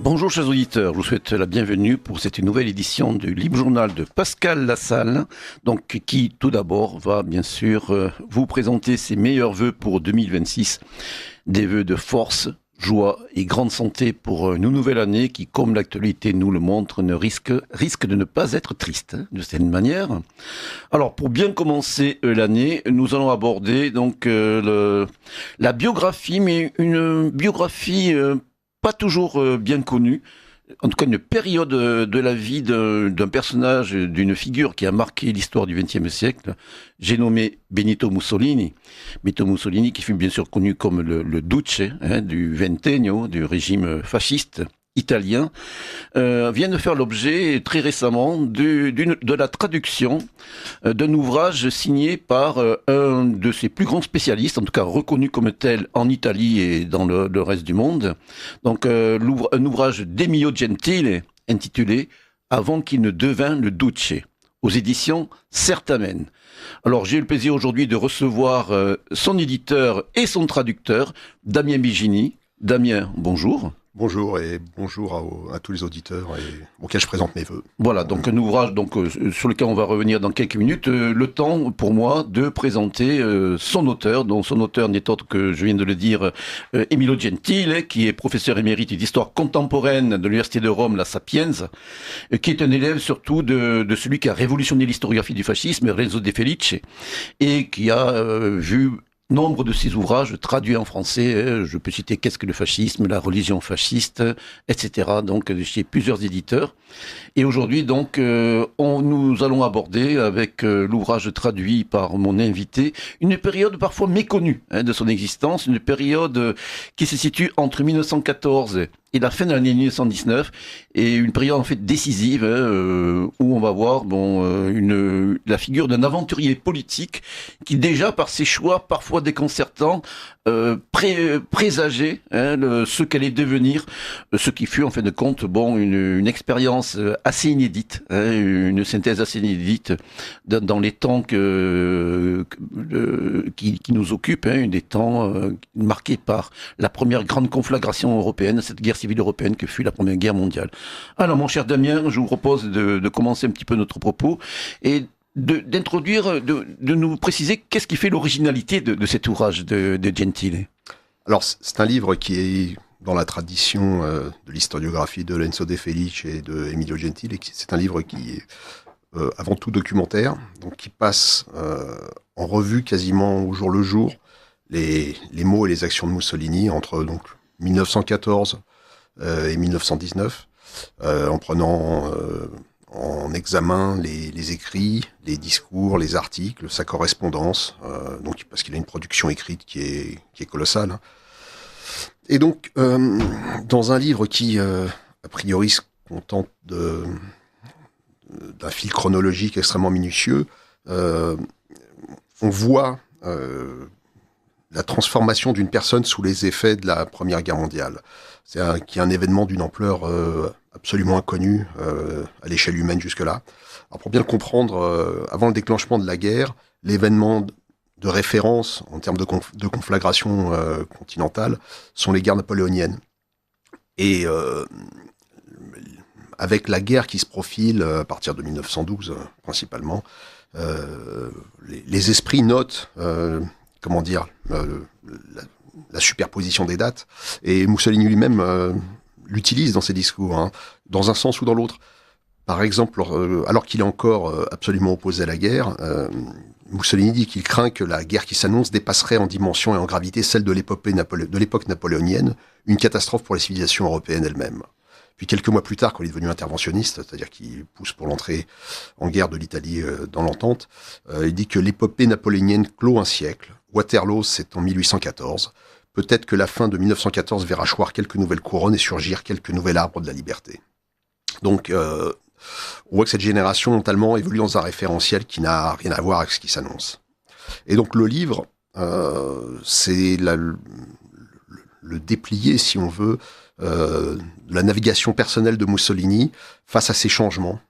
Bonjour chers auditeurs, je vous souhaite la bienvenue pour cette nouvelle édition du Libre Journal de Pascal Lassalle, donc qui tout d'abord va bien sûr vous présenter ses meilleurs vœux pour 2026, des vœux de force, joie et grande santé pour une nouvelle année qui, comme l'actualité nous le montre, risque de ne pas être triste de cette manière. Alors pour bien commencer l'année, nous allons aborder donc la biographie, mais une biographie pas toujours bien connu, en tout cas une période de la vie d'un personnage, d'une figure qui a marqué l'histoire du XXe siècle. J'ai nommé Benito Mussolini. Benito Mussolini qui fut bien sûr connu comme le Duce du Ventennio, du régime fasciste italien, vient de faire l'objet très récemment de la traduction d'un ouvrage signé par un de ses plus grands spécialistes, en tout cas reconnu comme tel en Italie et dans le reste du monde. Donc un ouvrage d'Emilio Gentile intitulé « Avant qu'il ne devint le Duce » aux éditions Certamen. Alors j'ai eu le plaisir aujourd'hui de recevoir son éditeur et son traducteur, Damien Bigini. Damien, bonjour. Bonjour et bonjour à tous les auditeurs auxquels je présente mes vœux. Voilà, donc un ouvrage sur lequel on va revenir dans quelques minutes. Le temps pour moi de présenter son auteur, dont son auteur n'est autre que, je viens de le dire, Emilio Gentile, qui est professeur émérite d'histoire contemporaine de l'Université de Rome, la Sapienza, qui est un élève surtout de celui qui a révolutionné l'historiographie du fascisme, Renzo De Felice, et qui a vu nombre de ces ouvrages traduits en français, je peux citer Qu'est-ce que le fascisme, la religion fasciste, etc. Donc chez plusieurs éditeurs. Et aujourd'hui donc nous allons aborder avec l'ouvrage traduit par mon invité une période parfois méconnue de son existence, une période qui se situe entre 1914 et la fin de l'année 1919, et une période en fait décisive où on va voir la figure d'un aventurier politique qui déjà par ses choix parfois déconcertants présageait ce qu'allait devenir, ce qui fut en fin de compte une expérience assez inédite, une synthèse assez inédite dans les temps qui nous occupent, des temps marqués par la première grande conflagration européenne, cette guerre civile européenne que fut la Première Guerre mondiale. Alors mon cher Damien, je vous propose de commencer un petit peu notre propos et d'introduire, de nous préciser qu'est-ce qui fait l'originalité de cet ouvrage de Gentile. Alors c'est un livre qui est dans la tradition de l'historiographie de Lorenzo De Felice et de Emilio Gentile, et c'est un livre qui est avant tout documentaire, donc qui passe en revue quasiment au jour le jour les mots et les actions de Mussolini entre donc 1914 et 1919, en prenant en examen les écrits, les discours, les articles, sa correspondance, donc parce qu'il a une production écrite qui est colossale. Hein. Et donc, dans un livre qui, a priori, se contente d'un fil chronologique extrêmement minutieux, on voit la transformation d'une personne sous les effets de la Première Guerre mondiale. C'est un événement d'une ampleur absolument inconnue à l'échelle humaine jusque-là. Alors pour bien le comprendre, avant le déclenchement de la guerre, l'événement de référence en termes de conflagration continentale sont les guerres napoléoniennes. Et avec la guerre qui se profile à partir de 1912 principalement, les esprits notent la superposition des dates, et Mussolini lui-même l'utilise dans ses discours, hein, dans un sens ou dans l'autre. Par exemple, alors qu'il est encore absolument opposé à la guerre, Mussolini dit qu'il craint que la guerre qui s'annonce dépasserait en dimension et en gravité celle de l'époque napoléonienne, une catastrophe pour les civilisations européennes elles-mêmes. Puis quelques mois plus tard, quand il est devenu interventionniste, c'est-à-dire qu'il pousse pour l'entrée en guerre de l'Italie dans l'Entente, il dit que l'épopée napoléonienne clôt un siècle. Waterloo, c'est en 1814. Peut-être que la fin de 1914 verra choir quelques nouvelles couronnes et surgir quelques nouveaux arbres de la liberté. Donc, on voit que cette génération mentalement évolue dans un référentiel qui n'a rien à voir avec ce qui s'annonce. Et donc, le livre, c'est le déplié, si on veut, la navigation personnelle de Mussolini face à ces changements.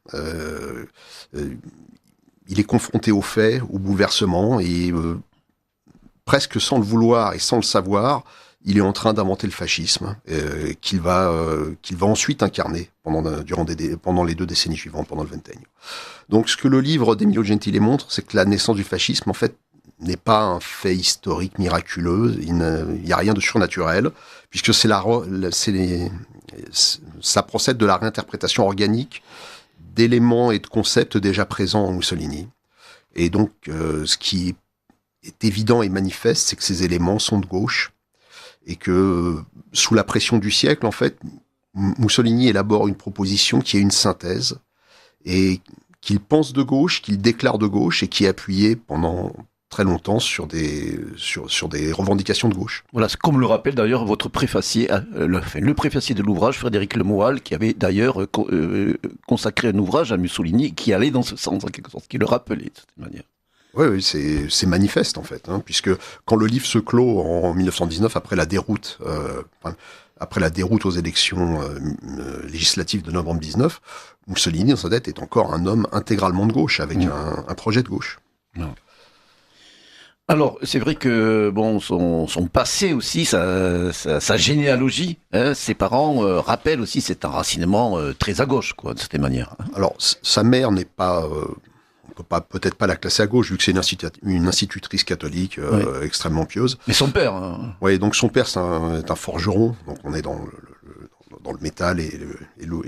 Il est confronté aux faits, aux bouleversements, et presque sans le vouloir et sans le savoir, il est en train d'inventer le fascisme, qu'il va ensuite incarner pendant les 2 décennies suivantes, pendant le Vingennio. Donc, ce que le livre d'Emilio Gentile montre, c'est que la naissance du fascisme, en fait, n'est pas un fait historique miraculeux. Il n'y a rien de surnaturel, puisque ça procède de la réinterprétation organique d'éléments et de concepts déjà présents en Mussolini. Et donc, ce qui est évident et manifeste, c'est que ces éléments sont de gauche, et que, sous la pression du siècle, en fait, Mussolini élabore une proposition qui est une synthèse, et qu'il pense de gauche, qu'il déclare de gauche, et qui est appuyée pendant très longtemps sur des revendications de gauche. Voilà, c'est comme le rappelle d'ailleurs votre préfacier, le préfacier de l'ouvrage, Frédéric Lemoal, qui avait d'ailleurs consacré un ouvrage à Mussolini qui allait dans ce sens, en quelque sorte, qui le rappelait de cette manière. Oui, c'est manifeste en fait, puisque quand le livre se clôt en 1919, après la déroute aux élections législatives de novembre 19, Mussolini, dans sa tête, est encore un homme intégralement de gauche, avec un projet de gauche. Non. Alors, c'est vrai que son passé aussi, sa généalogie, ses parents rappellent aussi cet enracinement très à gauche, quoi, de cette manière. Alors, sa mère n'est pas, on peut peut-être pas la classer à gauche, vu que c'est une institutrice catholique extrêmement pieuse. Mais son père. Oui, donc son père c'est un forgeron, donc on est dans le métal et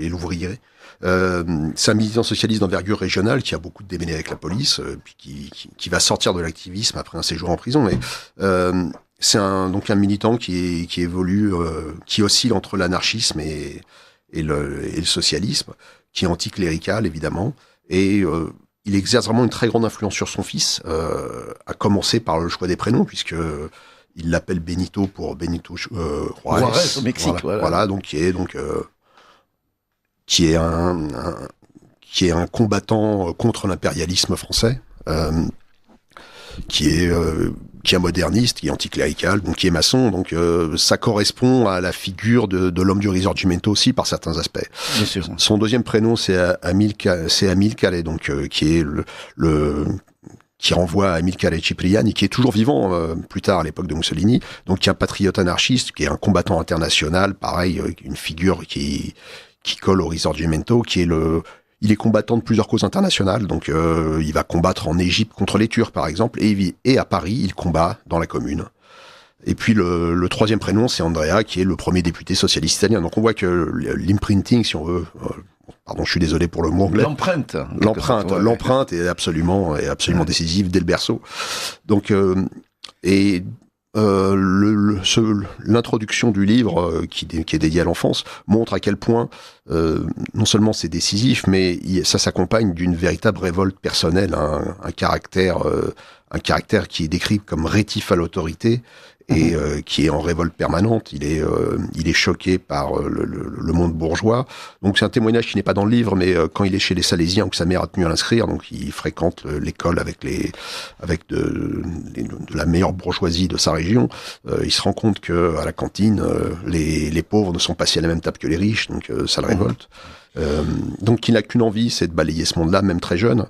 l'ouvrier. C'est un militant socialiste d'envergure régionale qui a beaucoup démêlé avec la police, puis qui va sortir de l'activisme après un séjour en prison. Mais c'est un militant qui évolue, qui oscille entre l'anarchisme et le socialisme, qui est anticlérical évidemment, et il exerce vraiment une très grande influence sur son fils, à commencer par le choix des prénoms, puisque il l'appelle Benito pour Benito Juárez au Mexique. Voilà, donc qui est un combattant contre l'impérialisme français, qui est un moderniste, qui est anticlérical, donc qui est maçon, donc ça correspond à la figure de l'homme du Risorgimento aussi par certains aspects. Bien sûr. Son deuxième prénom c'est Amilcare, donc qui est qui renvoie à Amilcare Cipriani, qui est toujours vivant plus tard à l'époque de Mussolini, donc qui est un patriote anarchiste, qui est un combattant international, pareil, une figure qui colle au Risorgimento, il est combattant de plusieurs causes internationales, donc il va combattre en Égypte contre les Turcs par exemple, et à Paris il combat dans la Commune. Et puis le troisième prénom c'est Andrea, qui est le premier député socialiste italien. Donc on voit que l'imprinting, si on veut, pardon, je suis désolé pour le mot anglais. L'empreinte est absolument décisive dès le berceau. Donc l'introduction du livre qui est dédié à l'enfance montre à quel point non seulement c'est décisif, mais ça s'accompagne d'une véritable révolte personnelle, un caractère qui est décrit comme rétif à l'autorité et qui est en révolte permanente. Il est choqué par le monde bourgeois. Donc c'est un témoignage qui n'est pas dans le livre, mais quand il est chez les Salésiens, où sa mère a tenu à l'inscrire, donc il fréquente l'école avec de la meilleure bourgeoisie de sa région, il se rend compte que à la cantine, les pauvres ne sont pas assis à la même table que les riches, donc ça le révolte. Donc il n'a qu'une envie, c'est de balayer ce monde-là, même très jeune.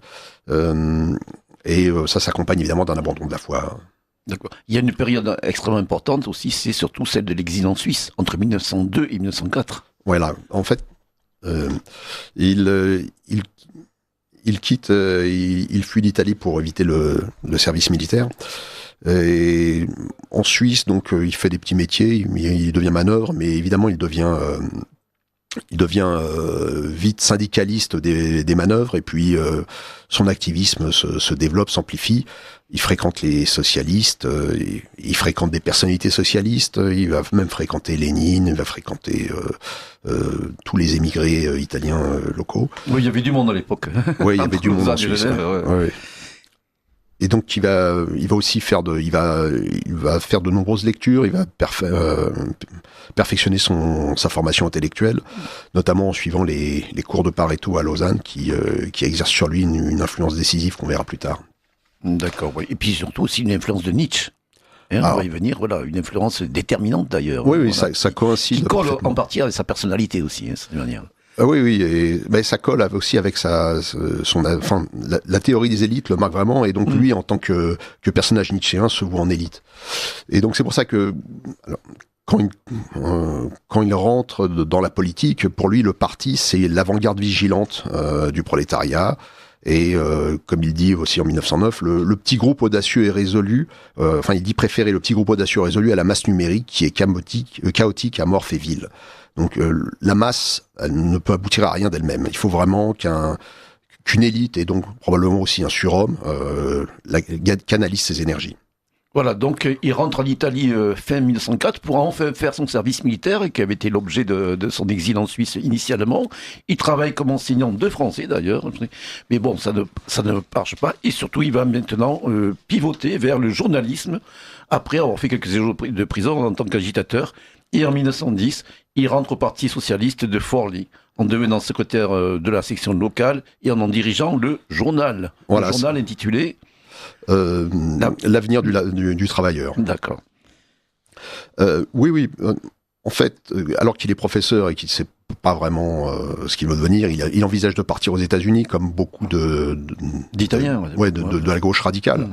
Et ça s'accompagne évidemment d'un abandon de la foi. D'accord. Il y a une période extrêmement importante aussi, c'est surtout celle de l'exil en Suisse, entre 1902 et 1904. Voilà, en fait, il fuit l'Italie pour éviter le service militaire. Et en Suisse, donc, il fait des petits métiers, il devient manœuvre, mais évidemment, il devient vite syndicaliste des manœuvres, et puis son activisme se développe, s'amplifie. Il fréquente les socialistes, il fréquente des personnalités socialistes, il va même fréquenter Lénine, il va fréquenter tous les émigrés italiens locaux. Oui, il y avait du monde à l'époque. Oui, il y avait du monde en Suisse. Ouais. Et donc il va aussi faire il va faire de nombreuses lectures, il va perfectionner sa formation intellectuelle, notamment en suivant les cours de Pareto à Lausanne, qui exercent sur lui une influence décisive qu'on verra plus tard. D'accord, oui. Et puis surtout aussi une influence de Nietzsche. On va y venir, voilà, une influence déterminante d'ailleurs. Oui, voilà, ça coïncide. Qui colle en partie avec sa personnalité aussi, de cette manière. Oui, et ça colle aussi avec la théorie des élites le marque vraiment, et donc lui, en tant que personnage nietzschéen, se voit en élite. Et donc c'est pour ça que, quand il rentre dans la politique, pour lui, le parti, c'est l'avant-garde vigilante du prolétariat. Et comme il dit aussi en 1909, le petit groupe audacieux et résolu, il dit préférer le petit groupe audacieux et résolu à la masse numérique qui est chaotique, amorphe et vile. Donc la masse, elle ne peut aboutir à rien d'elle-même. Il faut vraiment qu'une élite, et donc probablement aussi un surhomme, canalise ses énergies. Voilà, donc il rentre en Italie fin 1904 pour enfin faire son service militaire, qui avait été l'objet de son exil en Suisse initialement. Il travaille comme enseignant de français d'ailleurs, mais bon, ça ne marche pas. Et surtout, il va maintenant pivoter vers le journalisme, après avoir fait quelques jours de prison en tant qu'agitateur. Et en 1910, il rentre au Parti socialiste de Forlì, en devenant secrétaire de la section locale et en dirigeant le journal. Voilà, le journal intitulé... l'avenir du travailleur. D'accord. Oui. En fait, alors qu'il est professeur et qu'il ne sait pas vraiment ce qu'il veut devenir, il envisage de partir aux États-Unis comme beaucoup d'Italiens. De la gauche radicale.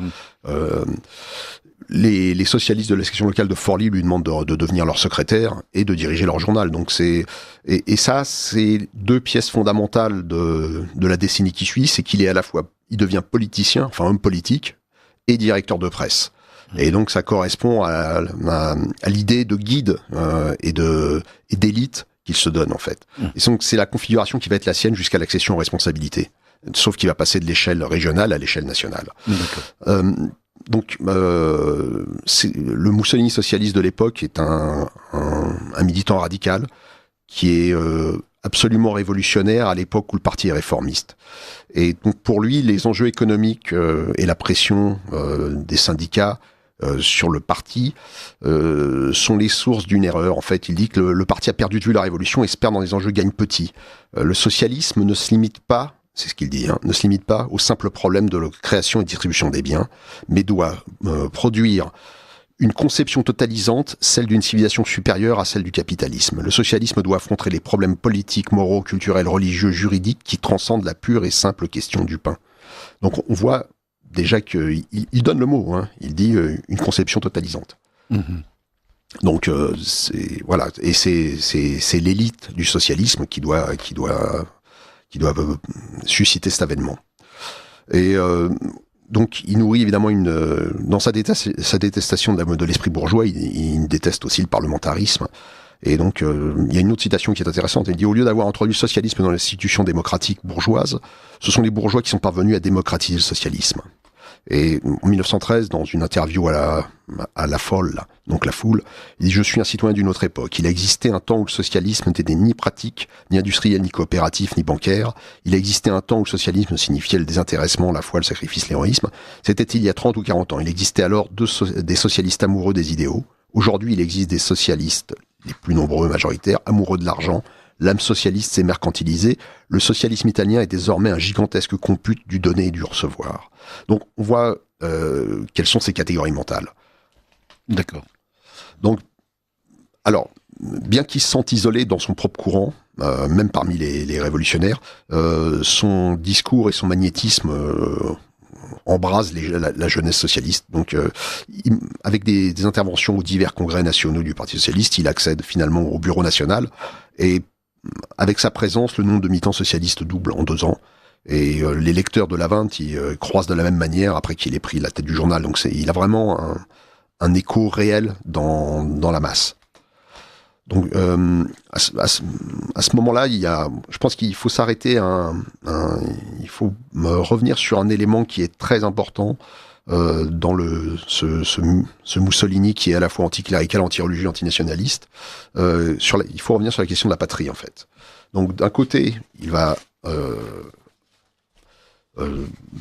Les socialistes de la section locale de Forlì lui demandent de devenir leur secrétaire et de diriger leur journal. Donc ça, c'est deux pièces fondamentales de la décennie qui suit, c'est qu'il est à la fois, il devient politicien, enfin homme politique, et directeur de presse. Et donc ça correspond à l'idée de guide et d'élite qu'il se donne en fait. Et donc c'est la configuration qui va être la sienne jusqu'à l'accession aux responsabilités. Sauf qu'il va passer de l'échelle régionale à l'échelle nationale. Donc le Mussolini socialiste de l'époque est un militant radical qui est absolument révolutionnaire à l'époque où le parti est réformiste. Et donc pour lui, les enjeux économiques et la pression des syndicats sur le parti sont les sources d'une erreur. En fait, il dit que le parti a perdu de vue la révolution et se perd dans des enjeux gagne petit. Le socialisme ne se limite pas, c'est ce qu'il dit, ne se limite pas au simple problème de la création et distribution des biens, mais doit produire une conception totalisante, celle d'une civilisation supérieure à celle du capitalisme. Le socialisme doit affronter les problèmes politiques, moraux, culturels, religieux, juridiques qui transcendent la pure et simple question du pain. Donc on voit déjà qu'il donne le mot, il dit une conception totalisante. Donc voilà, et c'est l'élite du socialisme qui doit susciter cet avènement. Et donc, il nourrit évidemment dans sa détestation de l'esprit bourgeois, il déteste aussi le parlementarisme. Et donc, il y a une autre citation qui est intéressante. Il dit, au lieu d'avoir introduit le socialisme dans l'institution démocratique bourgeoise, ce sont les bourgeois qui sont parvenus à démocratiser le socialisme. Et en 1913, dans une interview à la folle, donc la foule, il dit « Je suis un citoyen d'une autre époque. Il a existé un temps où le socialisme n'était ni pratique, ni industriel, ni coopératif, ni bancaire. Il a existé un temps où le socialisme signifiait le désintéressement, la foi, le sacrifice, l'héroïsme. C'était il y a 30 ou 40 ans. Il existait alors des socialistes amoureux des idéaux. Aujourd'hui, il existe des socialistes, les plus nombreux, majoritaires, amoureux de l'argent. L'âme socialiste s'est mercantilisée. Le socialisme italien est désormais un gigantesque compute du donner et du recevoir. » Donc, on voit quelles sont ces catégories mentales. D'accord. Donc, alors, bien qu'il se sente isolé dans son propre courant, même parmi les révolutionnaires, son discours et son magnétisme embrasent la jeunesse socialiste. Donc, avec des interventions aux divers congrès nationaux du Parti socialiste, il accède finalement au bureau national. Et avec sa présence, le nombre de militants socialistes double en 2 ans. Et les lecteurs de l'Avent, ils croisent de la même manière après qu'il ait pris la tête du journal. Donc il a vraiment un écho réel dans la masse. Donc à ce moment-là, je pense qu'il faut s'arrêter, il faut revenir sur un élément qui est très important dans ce Mussolini qui est à la fois anticlérical, anti-religieux, antinationaliste. Il faut revenir sur la question de la patrie en fait. Donc d'un côté, il va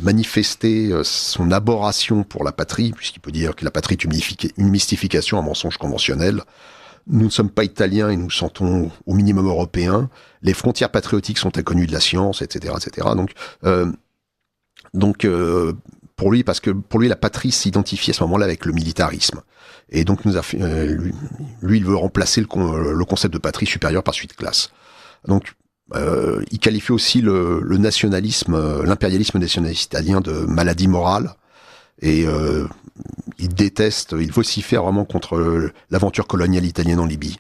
manifester son abhorration pour la patrie, puisqu'il peut dire que la patrie est une mystification, un mensonge conventionnel. Nous ne sommes pas italiens et nous sentons au minimum européens. Les frontières patriotiques sont inconnues de la science, etc., etc. Donc, pour lui, parce que pour lui, la patrie s'identifie à ce moment-là avec le militarisme. Et donc, lui, il veut remplacer le concept de patrie supérieure par celui de classe. Donc, il qualifie aussi le nationalisme, l'impérialisme nationaliste italien de maladie morale. Et il déteste, il vocifère vraiment contre l'aventure coloniale italienne en Libye.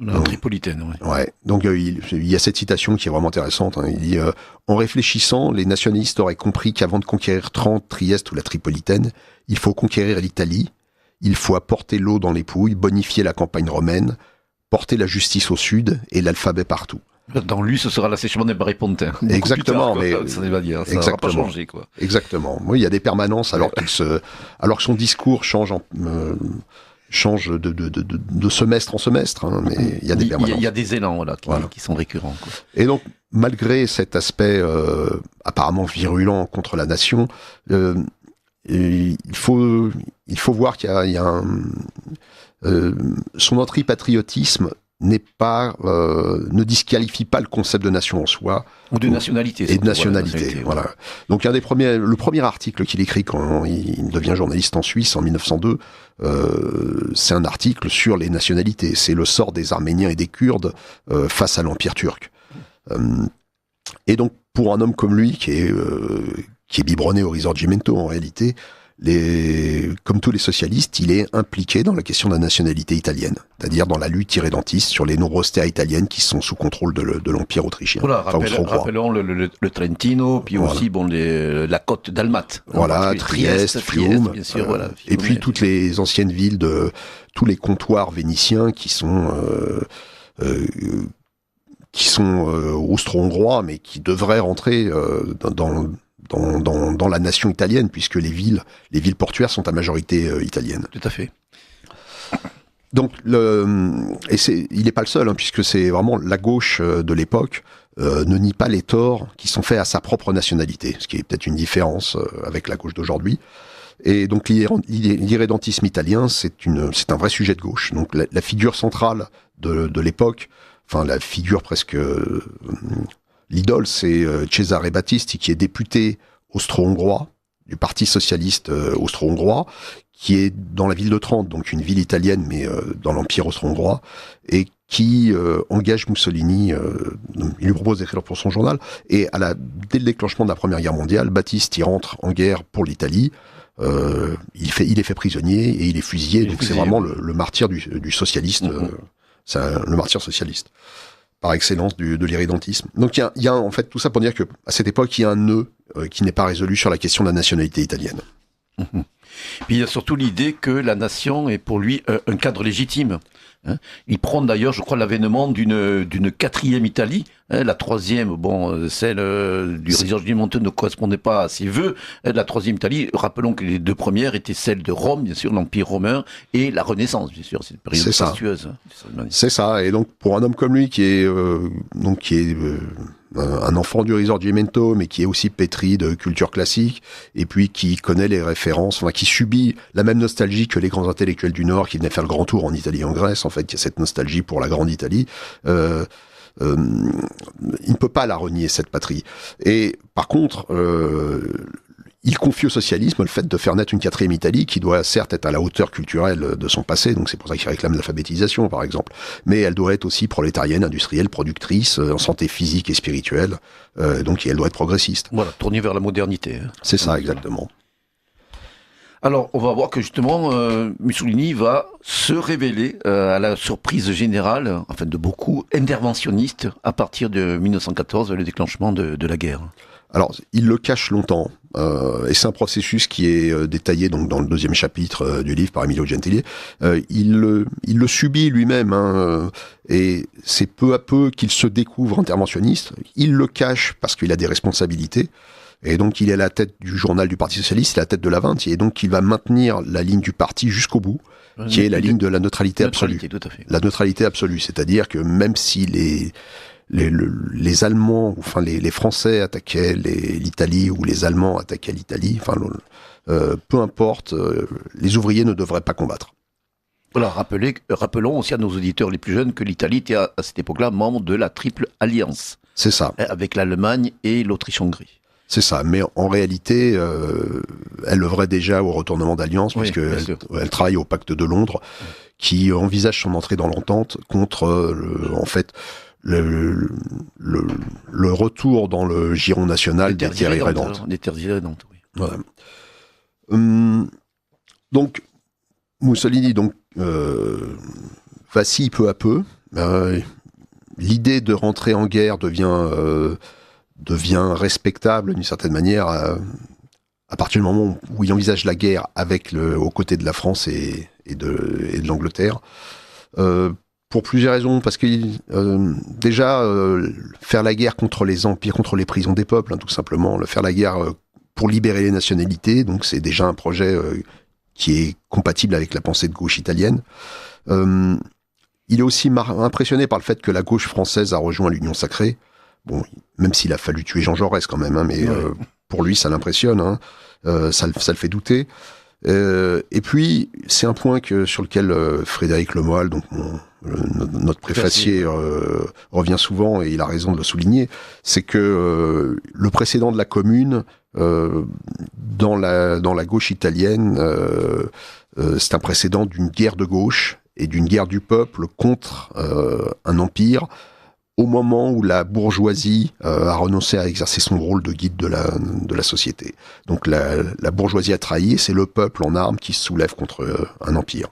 La Tripolitaine, oui. Ouais. Donc il y a cette citation qui est vraiment intéressante. Il dit en réfléchissant, les nationalistes auraient compris qu'avant de conquérir Trente, Trieste ou la Tripolitaine, il faut conquérir l'Italie. Il faut apporter l'eau dans les Pouilles, bonifier la campagne romaine, porter la justice au sud et l'alphabet partout. Dans lui, ce sera l'assèchement des Barrés-Pontin. Exactement, tard, mais ça va dire, ça n'aura pas changé, quoi. Exactement. Oui, il y a des permanences alors que son discours change de semestre en semestre, hein, mais il y a des permanences. Il y a des élans qui sont récurrents, quoi. Et donc, malgré cet aspect apparemment virulent contre la nation, il faut voir qu'il y a son antipatriotisme ne disqualifie pas le concept de nation en soi. Ou de nationalité. Et de nationalité, voilà. Donc le premier article qu'il écrit quand il devient journaliste en Suisse en 1902, c'est un article sur les nationalités. C'est le sort des Arméniens et des Kurdes face à l'Empire turc. Et donc, pour un homme comme lui, qui est biberonné au Risorgimento en réalité, comme tous les socialistes, il est impliqué dans la question de la nationalité italienne, c'est-à-dire dans la lutte irrédentiste sur les nombreuses terres italiennes qui sont sous contrôle de l'Empire autrichien. Voilà, rappelons le Trentino, puis voilà. Aussi la côte dalmate. Voilà, Trieste, Fiume, bien sûr. Voilà, Fiume, et puis toutes les anciennes villes tous les comptoirs vénitiens qui sont austro-hongrois, mais qui devraient rentrer dans la nation italienne, puisque les villes portuaires sont à majorité italienne. Tout à fait. Donc, il n'est pas le seul, hein, puisque c'est vraiment la gauche de l'époque ne nie pas les torts qui sont faits à sa propre nationalité, ce qui est peut-être une différence avec la gauche d'aujourd'hui. Et donc, l'irrédentisme italien, c'est un vrai sujet de gauche. Donc, la figure centrale de l'époque, enfin, la figure presque... l'idole, c'est Cesare Battisti, qui est député austro-hongrois, du Parti socialiste austro-hongrois, qui est dans la ville de Trente, donc une ville italienne, mais dans l'Empire austro-hongrois, et qui engage Mussolini, il lui propose d'écrire pour son journal, et dès le déclenchement de la Première Guerre mondiale, Battisti rentre en guerre pour l'Italie, il est fait prisonnier, et il est fusillé, donc c'est vraiment le martyr du socialiste, c'est le martyr socialiste. Par excellence de l'irrédentisme. Donc il y a en fait tout ça pour dire que à cette époque il y a un nœud qui n'est pas résolu sur la question de la nationalité italienne. Puis il y a surtout l'idée que la nation est pour lui un cadre légitime. Il prend d'ailleurs, je crois, l'avènement d'une quatrième Italie. La troisième, celle du Risorgimento ne correspondait pas à ses vœux. La troisième Italie, rappelons que les deux premières étaient celles de Rome, bien sûr, l'Empire romain, et la Renaissance, bien sûr. C'est une période fastueuse. C'est ça. Et donc, pour un homme comme lui, qui est un enfant du Risorgimento, mais qui est aussi pétri de culture classique, et puis qui connaît les références, qui subit la même nostalgie que les grands intellectuels du Nord qui venaient faire le grand tour en Italie et en Grèce. En fait, il y a cette nostalgie pour la grande Italie. Il ne peut pas la renier, cette patrie. Et par contre, il confie au socialisme le fait de faire naître une quatrième Italie qui doit certes être à la hauteur culturelle de son passé, donc c'est pour ça qu'il réclame l'alphabétisation par exemple, mais elle doit être aussi prolétarienne, industrielle, productrice, en santé physique et spirituelle, donc elle doit être progressiste. Voilà, tournée vers la modernité. C'est ça, exactement. Alors, on va voir que justement, Mussolini va se révéler, à la surprise générale, enfin de beaucoup, interventionniste à partir de 1914, le déclenchement de la guerre. Alors, il le cache longtemps, et c'est un processus qui est détaillé donc dans le deuxième chapitre du livre par Emilio Gentili. Il le subit lui-même, et c'est peu à peu qu'il se découvre interventionniste. Il le cache parce qu'il a des responsabilités. Et donc, il est à la tête du journal du Parti Socialiste, il est à la tête de la 20, et donc il va maintenir la ligne du parti jusqu'au bout, qui est la ligne de la neutralité absolue. Tout à fait. La neutralité absolue, c'est-à-dire que même si les Allemands, enfin les Français attaquaient l'Italie, ou les Allemands attaquaient l'Italie, enfin peu importe, les ouvriers ne devraient pas combattre. Voilà, rappelons aussi à nos auditeurs les plus jeunes que l'Italie était à cette époque-là membre de la Triple Alliance. C'est ça. Avec l'Allemagne et l'Autriche-Hongrie. C'est ça, mais en réalité, elle œuvrait déjà au retournement d'alliance, puisqu'elle travaille au pacte de Londres, qui envisage son entrée dans l'entente contre, le retour dans le giron national des terres irrédentes. Des terres irrédentes, oui. Voilà. Donc, Mussolini vacille peu à peu. L'idée de rentrer en guerre devient respectable d'une certaine manière à partir du moment où il envisage la guerre aux côtés de la France et de l'Angleterre. Pour plusieurs raisons, parce que faire la guerre contre les empires, contre les prisons des peuples, tout simplement, faire la guerre pour libérer les nationalités, donc c'est déjà un projet qui est compatible avec la pensée de gauche italienne. Il est aussi impressionné par le fait que la gauche française a rejoint l'Union sacrée. Bon, même s'il a fallu tuer Jean Jaurès quand même, mais pour lui ça l'impressionne, ça le fait douter. Et puis c'est un point sur lequel Frédéric Lemoal, donc notre préfacier, revient souvent, et il a raison de le souligner, c'est que le précédent de la Commune dans la gauche italienne, c'est un précédent d'une guerre de gauche et d'une guerre du peuple contre un empire, au moment où la bourgeoisie a renoncé à exercer son rôle de guide de la société. Donc la bourgeoisie a trahi, et c'est le peuple en armes qui se soulève contre un empire.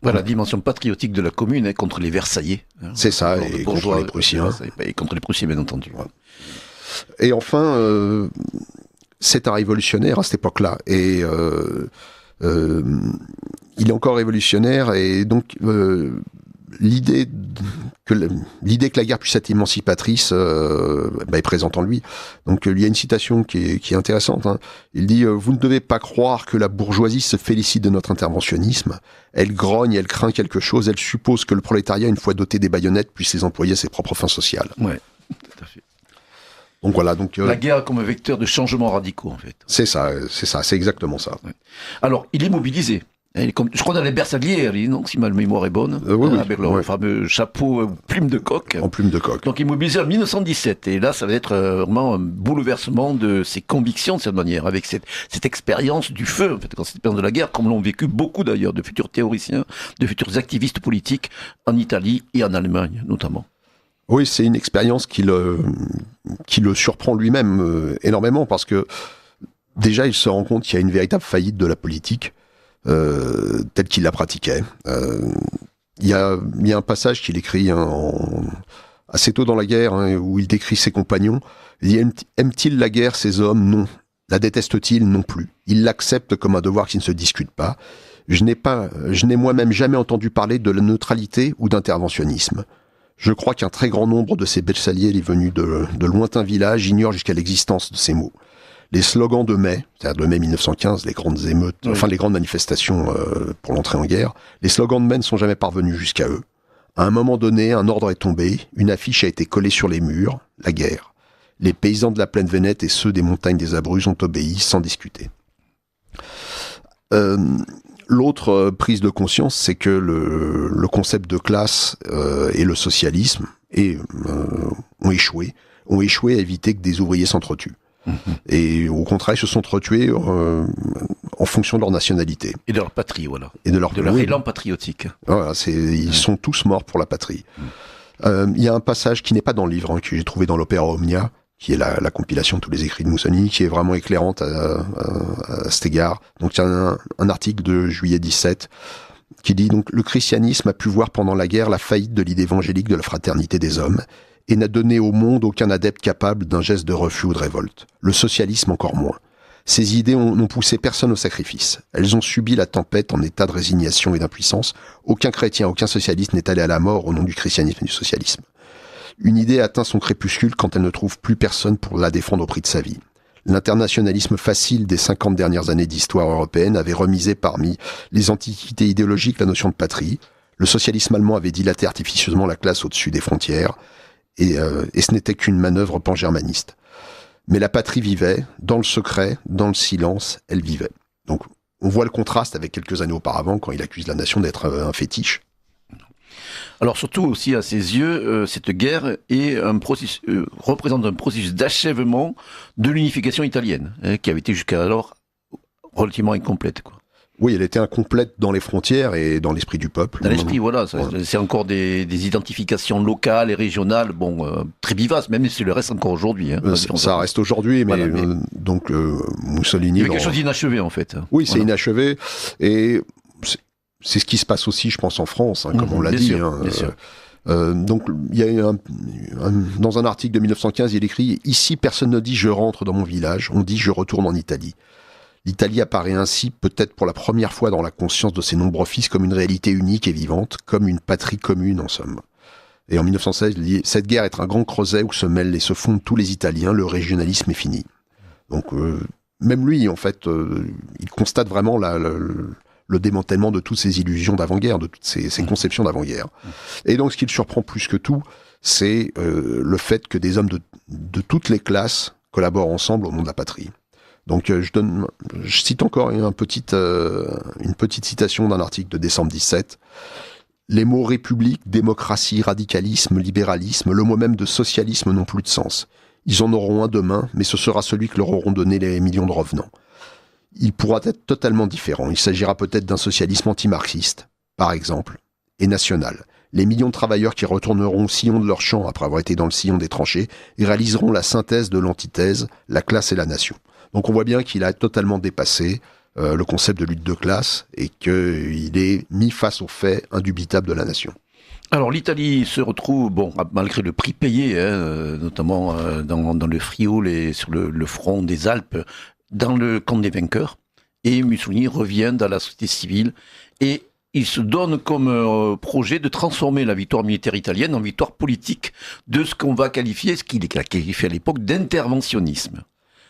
Voilà, la dimension patriotique de la Commune, contre les Versaillais. C'est ça, et contre les Prussiens. Et contre les Prussiens, bien entendu. Ouais. Et enfin, c'est un révolutionnaire à cette époque-là. Et il est encore révolutionnaire, et donc l'idée que la guerre puisse être émancipatrice est présente en lui. Donc il y a une citation qui est intéressante. Il dit « Vous ne devez pas croire que la bourgeoisie se félicite de notre interventionnisme. Elle grogne, elle craint quelque chose, elle suppose que le prolétariat, une fois doté des baïonnettes, puisse les employer à ses propres fins sociales. » Ouais, tout à fait. Donc voilà. La guerre comme un vecteur de changements radicaux, en fait. C'est ça, c'est exactement ça. Ouais. Alors, il est mobilisé. Je crois dans les Bersaglieri, donc, si ma mémoire est bonne, avec leur fameux chapeau plume de coq. En plume de coq. Donc il est mobilisé en 1917, et là ça va être vraiment un bouleversement de ses convictions de cette manière, avec cette expérience du feu, en fait, quand cette expérience de la guerre, comme l'ont vécu beaucoup d'ailleurs de futurs théoriciens, de futurs activistes politiques en Italie et en Allemagne notamment. Oui, c'est une expérience qui le surprend lui-même énormément, parce que déjà il se rend compte qu'il y a une véritable faillite de la politique. Tel qu'il la pratiquait. Il y a un passage qu'il écrit assez tôt dans la guerre, où il décrit ses compagnons. Il dit « Aime-t-il la guerre, ces hommes ? Non. La déteste-t-il ? Non plus. Il l'accepte comme un devoir qui ne se discute pas. Je n'ai moi-même jamais entendu parler de la neutralité ou d'interventionnisme. Je crois qu'un très grand nombre de ces Bersaglieri venus de lointains villages ignorent jusqu'à l'existence de ces mots. Les slogans de mai, c'est-à-dire de mai 1915, les grandes émeutes, les grandes manifestations pour l'entrée en guerre, les slogans de mai ne sont jamais parvenus jusqu'à eux. À un moment donné, un ordre est tombé, une affiche a été collée sur les murs, la guerre. Les paysans de la plaine Vénète et ceux des montagnes des Abruzzes ont obéi sans discuter. L'autre prise de conscience, c'est que le concept de classe et le socialisme ont échoué à éviter que des ouvriers s'entretuent. Et au contraire, ils se sont entretués en fonction de leur nationalité. Et de leur patrie, voilà. Et de leur élan patriotique. Voilà, ils sont tous morts pour la patrie. Il y a un passage qui n'est pas dans le livre, que j'ai trouvé dans l'Opéra Omnia, qui est la compilation de tous les écrits de Mussolini, qui est vraiment éclairante à cet égard. Donc il y a un article de juillet 17 qui dit donc « Le christianisme a pu voir pendant la guerre la faillite de l'idée évangélique de la fraternité des hommes, et n'a donné au monde aucun adepte capable d'un geste de refus ou de révolte. Le socialisme encore moins. Ces idées n'ont poussé personne au sacrifice. Elles ont subi la tempête en état de résignation et d'impuissance. Aucun chrétien, aucun socialiste n'est allé à la mort au nom du christianisme et du socialisme. Une idée atteint son crépuscule quand elle ne trouve plus personne pour la défendre au prix de sa vie. L'internationalisme facile des 50 dernières années d'histoire européenne avait remisé parmi les antiquités idéologiques la notion de patrie. Le socialisme allemand avait dilaté artificieusement la classe au-dessus des frontières. Et ce n'était qu'une manœuvre pan-germaniste. Mais la patrie vivait, dans le secret, dans le silence, elle vivait. Donc on voit le contraste avec quelques années auparavant, quand il accuse la nation d'être un fétiche. Alors surtout aussi à ses yeux, cette guerre représente un processus d'achèvement de l'unification italienne, qui avait été jusqu'alors relativement incomplète, quoi. Oui, elle était incomplète dans les frontières et dans l'esprit du peuple. Dans l'esprit, voilà. C'est encore des identifications locales et régionales, très vivaces, même si le reste encore aujourd'hui. Hein, ça reste aujourd'hui, mais, voilà, donc Mussolini... Il y avait quelque chose d'inachevé, en fait. Oui, c'est inachevé, et c'est ce qui se passe aussi, je pense, en France, hein, comme on l'a dit. Sûr, bien sûr. Donc, il y a dans un article de 1915, il écrit « Ici, personne ne dit « je rentre dans mon village », on dit « je retourne en Italie ». L'Italie apparaît ainsi, peut-être pour la première fois dans la conscience de ses nombreux fils, comme une réalité unique et vivante, comme une patrie commune en somme. Et en 1916, il dit « Cette guerre est un grand creuset où se mêlent et se fondent tous les Italiens, le régionalisme est fini ». Donc, même lui, en fait, il constate vraiment le démantèlement de toutes ces illusions d'avant-guerre, de toutes ces conceptions d'avant-guerre. Et donc, ce qui le surprend plus que tout, c'est le fait que des hommes de toutes les classes collaborent ensemble au nom de la patrie. Donc, je cite encore une petite citation d'un article de décembre 17. Les mots république, démocratie, radicalisme, libéralisme, le mot même de socialisme n'ont plus de sens. Ils en auront un demain, mais ce sera celui que leur auront donné les millions de revenants. Il pourra être totalement différent. Il s'agira peut-être d'un socialisme anti-marxiste, par exemple, et national. Les millions de travailleurs qui retourneront au sillon de leur champ après avoir été dans le sillon des tranchées et réaliseront la synthèse de l'antithèse, la classe et la nation. Donc on voit bien qu'il a totalement dépassé le concept de lutte de classe et qu'il est mis face aux faits indubitables de la nation. Alors l'Italie se retrouve, malgré le prix payé, notamment dans le Frioul et sur le front des Alpes, dans le camp des vainqueurs, et Mussolini revient dans la société civile, et il se donne comme projet de transformer la victoire militaire italienne en victoire politique, de ce qu'on va qualifier, ce qu'il a qualifié à l'époque, d'interventionnisme.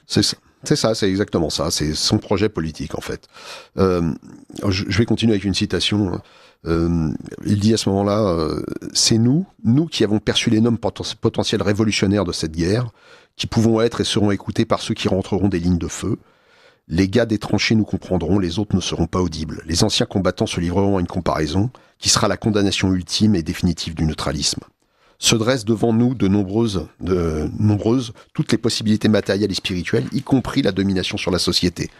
C'est ça, c'est exactement ça, c'est son projet politique en fait. Je vais continuer avec une citation. Il dit à ce moment-là, c'est nous qui avons perçu l'énorme potentiel révolutionnaire de cette guerre, qui pouvons être et seront écoutés par ceux qui rentreront des lignes de feu. Les gars des tranchées nous comprendront, les autres ne seront pas audibles. Les anciens combattants se livreront à une comparaison, qui sera la condamnation ultime et définitive du neutralisme. Se dressent devant nous de nombreuses toutes les possibilités matérielles et spirituelles, y compris la domination sur la société.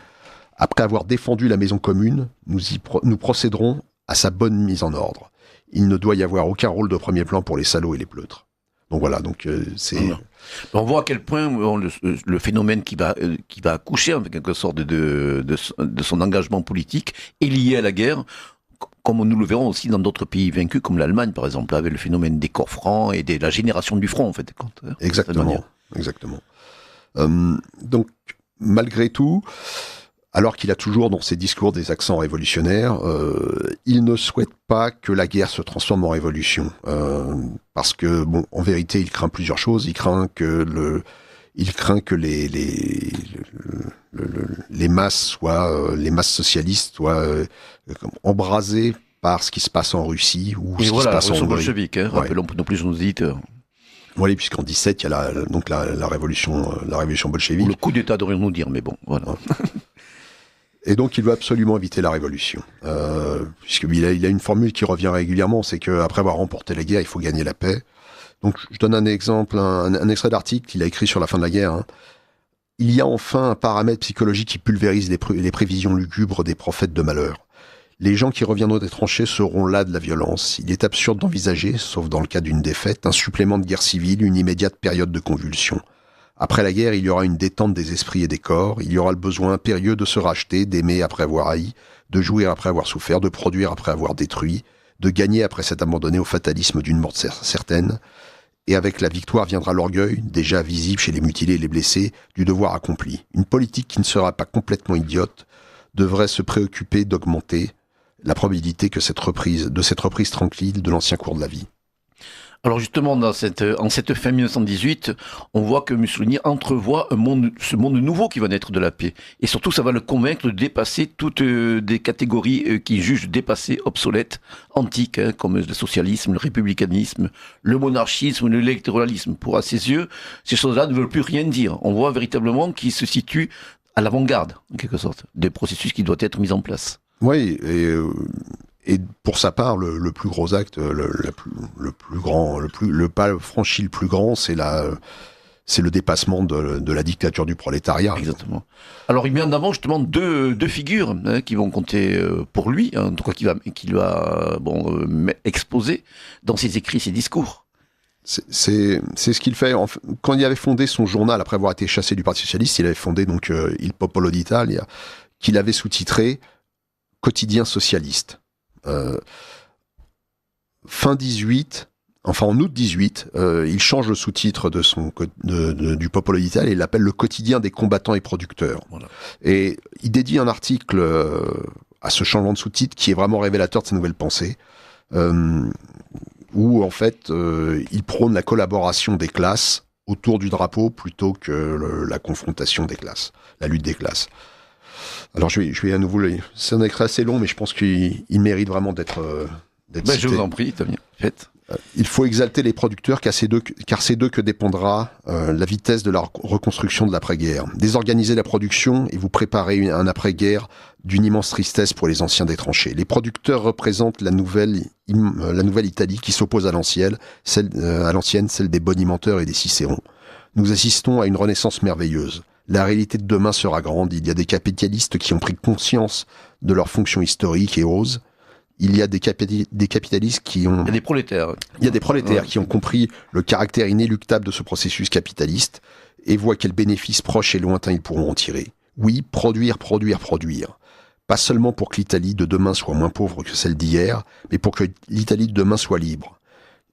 Après avoir défendu la maison commune, nous procéderons à sa bonne mise en ordre. Il ne doit y avoir aucun rôle de premier plan pour les salauds et les pleutres. Donc voilà, c'est... On voit à quel point le phénomène qui va accoucher en quelque sorte de son engagement politique est lié à la guerre, comme nous le verrons aussi dans d'autres pays vaincus, comme l'Allemagne par exemple, avec le phénomène des corps francs et de la génération du front en fait. Exactement. Donc malgré tout, alors qu'il a toujours dans ses discours des accents révolutionnaires, il ne souhaite pas que la guerre se transforme en révolution. Parce que, en vérité, il craint plusieurs choses. Il craint que les masses socialistes soient embrasées par ce qui se passe en Russie ou ce qui se passe en Hongrie. Bolchevique, rappelons non plus nos auditeurs. Oui, puisqu'en 17, il y a la révolution bolchevique. Ou le coup d'État, devrions-nous dire, mais bon, voilà. Et donc, il veut absolument éviter la révolution. Puisqu'il a une formule qui revient régulièrement, c'est qu'après avoir remporté la guerre, il faut gagner la paix. Donc, je donne un exemple, un extrait d'article qu'il a écrit sur la fin de la guerre. Il y a enfin un paramètre psychologique qui pulvérise les prévisions lugubres des prophètes de malheur. Les gens qui reviendront des tranchées seront là de la violence. Il est absurde d'envisager, sauf dans le cas d'une défaite, un supplément de guerre civile, une immédiate période de convulsion. Après la guerre, il y aura une détente des esprits et des corps, il y aura le besoin impérieux de se racheter, d'aimer après avoir haï, de jouir après avoir souffert, de produire après avoir détruit, de gagner après s'être abandonné au fatalisme d'une mort certaine. Et avec la victoire viendra l'orgueil, déjà visible chez les mutilés et les blessés, du devoir accompli. Une politique qui ne sera pas complètement idiote devrait se préoccuper d'augmenter la probabilité que cette reprise tranquille de l'ancien cours de la vie. Alors justement, en cette fin 1918, on voit que Mussolini entrevoit ce monde nouveau qui va naître de la paix. Et surtout, ça va le convaincre de dépasser toutes des catégories qu'il juge dépassées, obsolètes, antiques, comme le socialisme, le républicanisme, le monarchisme, l'électoralisme. Pour à ses yeux, ces choses-là ne veulent plus rien dire. On voit véritablement qu'il se situe à l'avant-garde, en quelque sorte, des processus qui doivent être mis en place. Oui, et pour sa part, le plus gros acte, le pas franchi le plus grand, c'est c'est le dépassement de la dictature du prolétariat. Exactement. Alors il met en avant justement deux figures qui vont compter pour lui, en tout cas qu'il va exposer dans ses écrits, ses discours. C'est ce qu'il fait. Quand il avait fondé son journal, après avoir été chassé du Parti Socialiste, il avait fondé donc Il Popolo d'Italia, qu'il avait sous-titré Quotidien socialiste. En août 18, il change le sous-titre du Popolo d'Italia et il l'appelle le quotidien des combattants et producteurs. Voilà. Et il dédie un article à ce changement de sous-titre qui est vraiment révélateur de sa nouvelle pensée, où en fait il prône la collaboration des classes autour du drapeau plutôt que la confrontation des classes, la lutte des classes. Alors je vais à nouveau, c'est un extrait assez long, mais je pense qu'il mérite vraiment d'être cité. Je vous en prie, t'as bien fait. Il faut exalter les producteurs car c'est d'eux que dépendra la vitesse de la reconstruction de l'après-guerre. Désorganiser la production et vous préparer un après-guerre d'une immense tristesse pour les anciens des tranchées. Les producteurs représentent la nouvelle Italie qui s'oppose à l'ancienne, celle des bonimenteurs et des cicérons. Nous assistons à une renaissance merveilleuse. La réalité de demain sera grande. Il y a des capitalistes qui ont pris conscience de leur fonction historique et osent. Il y a des capitalistes qui ont... Il y a des prolétaires. Il y a des prolétaires qui ont compris le caractère inéluctable de ce processus capitaliste et voient quels bénéfices proches et lointains ils pourront en tirer. Oui, produire. Pas seulement pour que l'Italie de demain soit moins pauvre que celle d'hier, mais pour que l'Italie de demain soit libre.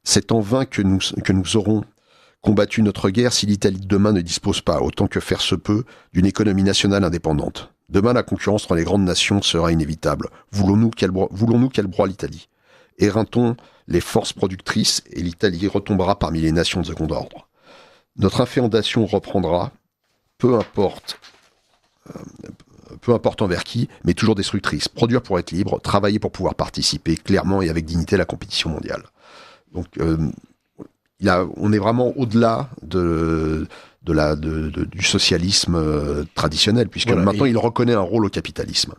C'est en vain que nous aurons combattu notre guerre si l'Italie de demain ne dispose pas, autant que faire se peut, d'une économie nationale indépendante. Demain, la concurrence entre les grandes nations sera inévitable. Voulons-nous qu'elle broie l'Italie? Éreintons les forces productrices et l'Italie retombera parmi les nations de second ordre. Notre inféodation reprendra, peu importe envers qui, mais toujours destructrice. Produire pour être libre, travailler pour pouvoir participer clairement et avec dignité à la compétition mondiale. Donc, on est vraiment au-delà du socialisme traditionnel, puisque maintenant il reconnaît un rôle au capitalisme.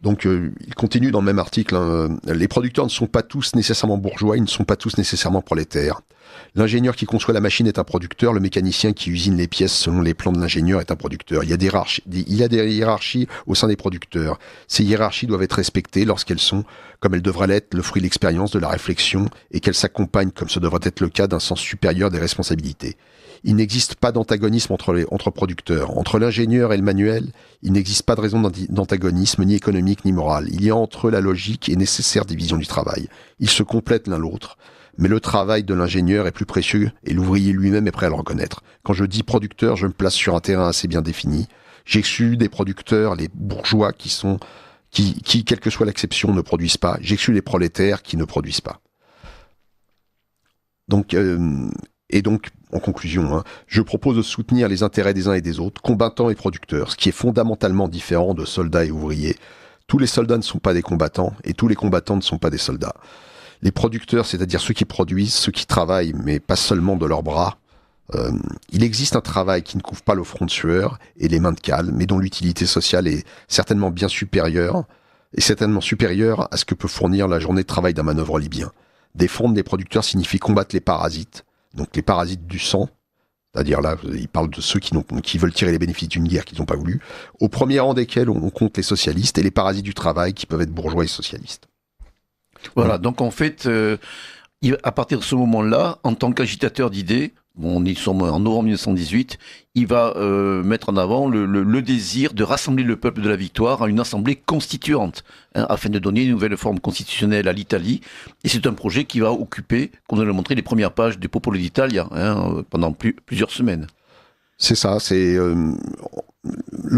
Donc il continue dans le même article, les producteurs ne sont pas tous nécessairement bourgeois, ils ne sont pas tous nécessairement prolétaires. L'ingénieur qui conçoit la machine est un producteur, le mécanicien qui usine les pièces selon les plans de l'ingénieur est un producteur. Il y a des hiérarchies au sein des producteurs. Ces hiérarchies doivent être respectées lorsqu'elles sont, comme elles devraient l'être, le fruit de l'expérience, de la réflexion, et qu'elles s'accompagnent, comme ce devrait être le cas, d'un sens supérieur des responsabilités. Il n'existe pas d'antagonisme entre producteurs. Entre l'ingénieur et le manuel, il n'existe pas de raison d'antagonisme, ni économique, ni moral. Il y a entre eux la logique et nécessaire division du travail. Ils se complètent l'un l'autre. Mais le travail de l'ingénieur est plus précieux et l'ouvrier lui-même est prêt à le reconnaître. Quand je dis producteur, je me place sur un terrain assez bien défini. J'exclus des producteurs, les bourgeois qui, quelle que soit l'exception, ne produisent pas. J'exclus les prolétaires qui ne produisent pas. Donc, en conclusion, je propose de soutenir les intérêts des uns et des autres, combattants et producteurs, ce qui est fondamentalement différent de soldats et ouvriers. Tous les soldats ne sont pas des combattants et tous les combattants ne sont pas des soldats. Les producteurs, c'est-à-dire ceux qui produisent, ceux qui travaillent, mais pas seulement de leurs bras. Il existe un travail qui ne couvre pas le front de sueur et les mains de cale, mais dont l'utilité sociale est certainement bien supérieure, à ce que peut fournir la journée de travail d'un manœuvre libyen. Défendre les producteurs signifie combattre les parasites, donc les parasites du sang, c'est-à-dire là, il parle de ceux qui veulent tirer les bénéfices d'une guerre qu'ils n'ont pas voulu, au premier rang desquels on compte les socialistes et les parasites du travail qui peuvent être bourgeois et socialistes. Voilà, donc en fait, à partir de ce moment-là, en tant qu'agitateur d'idées, ils sont en novembre 1918, il va mettre en avant le désir de rassembler le peuple de la victoire à une assemblée constituante, afin de donner une nouvelle forme constitutionnelle à l'Italie. Et c'est un projet qui va occuper, comme on l'a montré, les premières pages du Popolo d'Italia pendant plusieurs semaines. C'est ça, le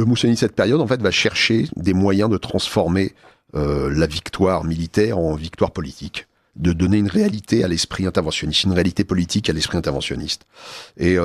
Mussolini de cette période en fait va chercher des moyens de transformer la victoire militaire en victoire politique, de donner une réalité à l'esprit interventionniste, une réalité politique à l'esprit interventionniste. Et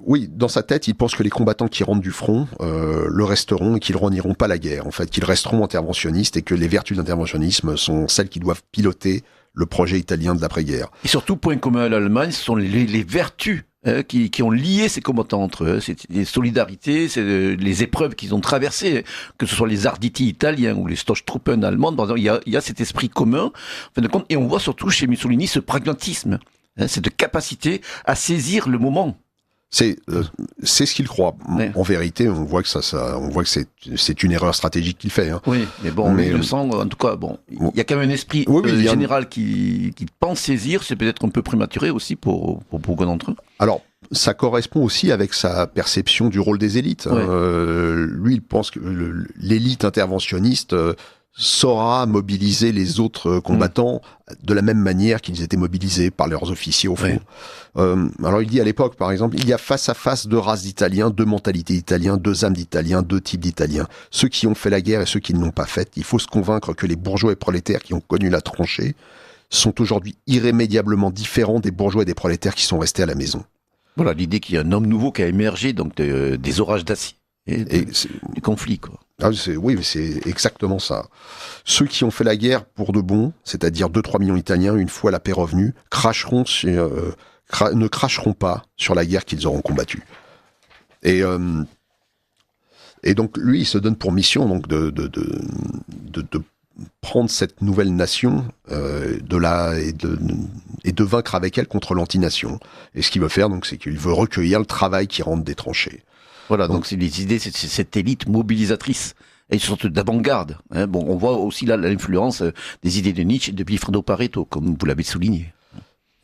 oui, dans sa tête, il pense que les combattants qui rentrent du front le resteront et qu'ils ne renieront pas la guerre, en fait, qu'ils resteront interventionnistes et que les vertus de l'interventionnisme sont celles qui doivent piloter le projet italien de l'après-guerre. Et surtout, point commun à l'Allemagne, ce sont les vertus qui ont lié ces combattants entre eux. C'est des solidarités, c'est les épreuves qu'ils ont traversées, que ce soit les Arditi italiens ou les Stoßtruppen allemandes. Par exemple, il y a cet esprit commun, en fin de compte, et on voit surtout chez Mussolini ce pragmatisme, cette capacité à saisir le moment. C'est ce qu'il croit. Ouais. En vérité, on voit que c'est une erreur stratégique qu'il fait. Hein. Oui, mais bon, mais le sens, en tout cas, bon, il y a quand même un esprit général qui pense saisir. C'est peut-être un peu prématuré aussi pour beaucoup d'entre eux. Alors, ça correspond aussi avec sa perception du rôle des élites. Ouais. Lui, il pense que l'élite interventionniste saura mobiliser les autres combattants de la même manière qu'ils étaient mobilisés par leurs officiers au fond. Ouais. Alors il dit à l'époque, par exemple, il y a face à face deux races d'Italiens, deux mentalités d'Italiens, deux âmes d'Italiens, deux types d'Italiens. Ceux qui ont fait la guerre et ceux qui ne l'ont pas faite. Il faut se convaincre que les bourgeois et prolétaires qui ont connu la tranchée sont aujourd'hui irrémédiablement différents des bourgeois et des prolétaires qui sont restés à la maison. Voilà, l'idée qu'il y a un homme nouveau qui a émergé donc des orages d'acier et du conflit, quoi. Ah, oui, c'est exactement ça. Ceux qui ont fait la guerre pour de bon, c'est-à-dire 2-3 millions d'Italiens, une fois la paix revenue, ne cracheront pas sur la guerre qu'ils auront combattue. Et donc lui, il se donne pour mission donc de prendre cette nouvelle nation et de vaincre avec elle contre l'antination. Et ce qu'il veut faire, donc, c'est qu'il veut recueillir le travail qui rentre des tranchées. Voilà, donc c'est les idées, c'est cette élite mobilisatrice et une sorte d'avant-garde. Hein. Bon, on voit aussi là l'influence des idées de Nietzsche et de Vilfredo Pareto, comme vous l'avez souligné.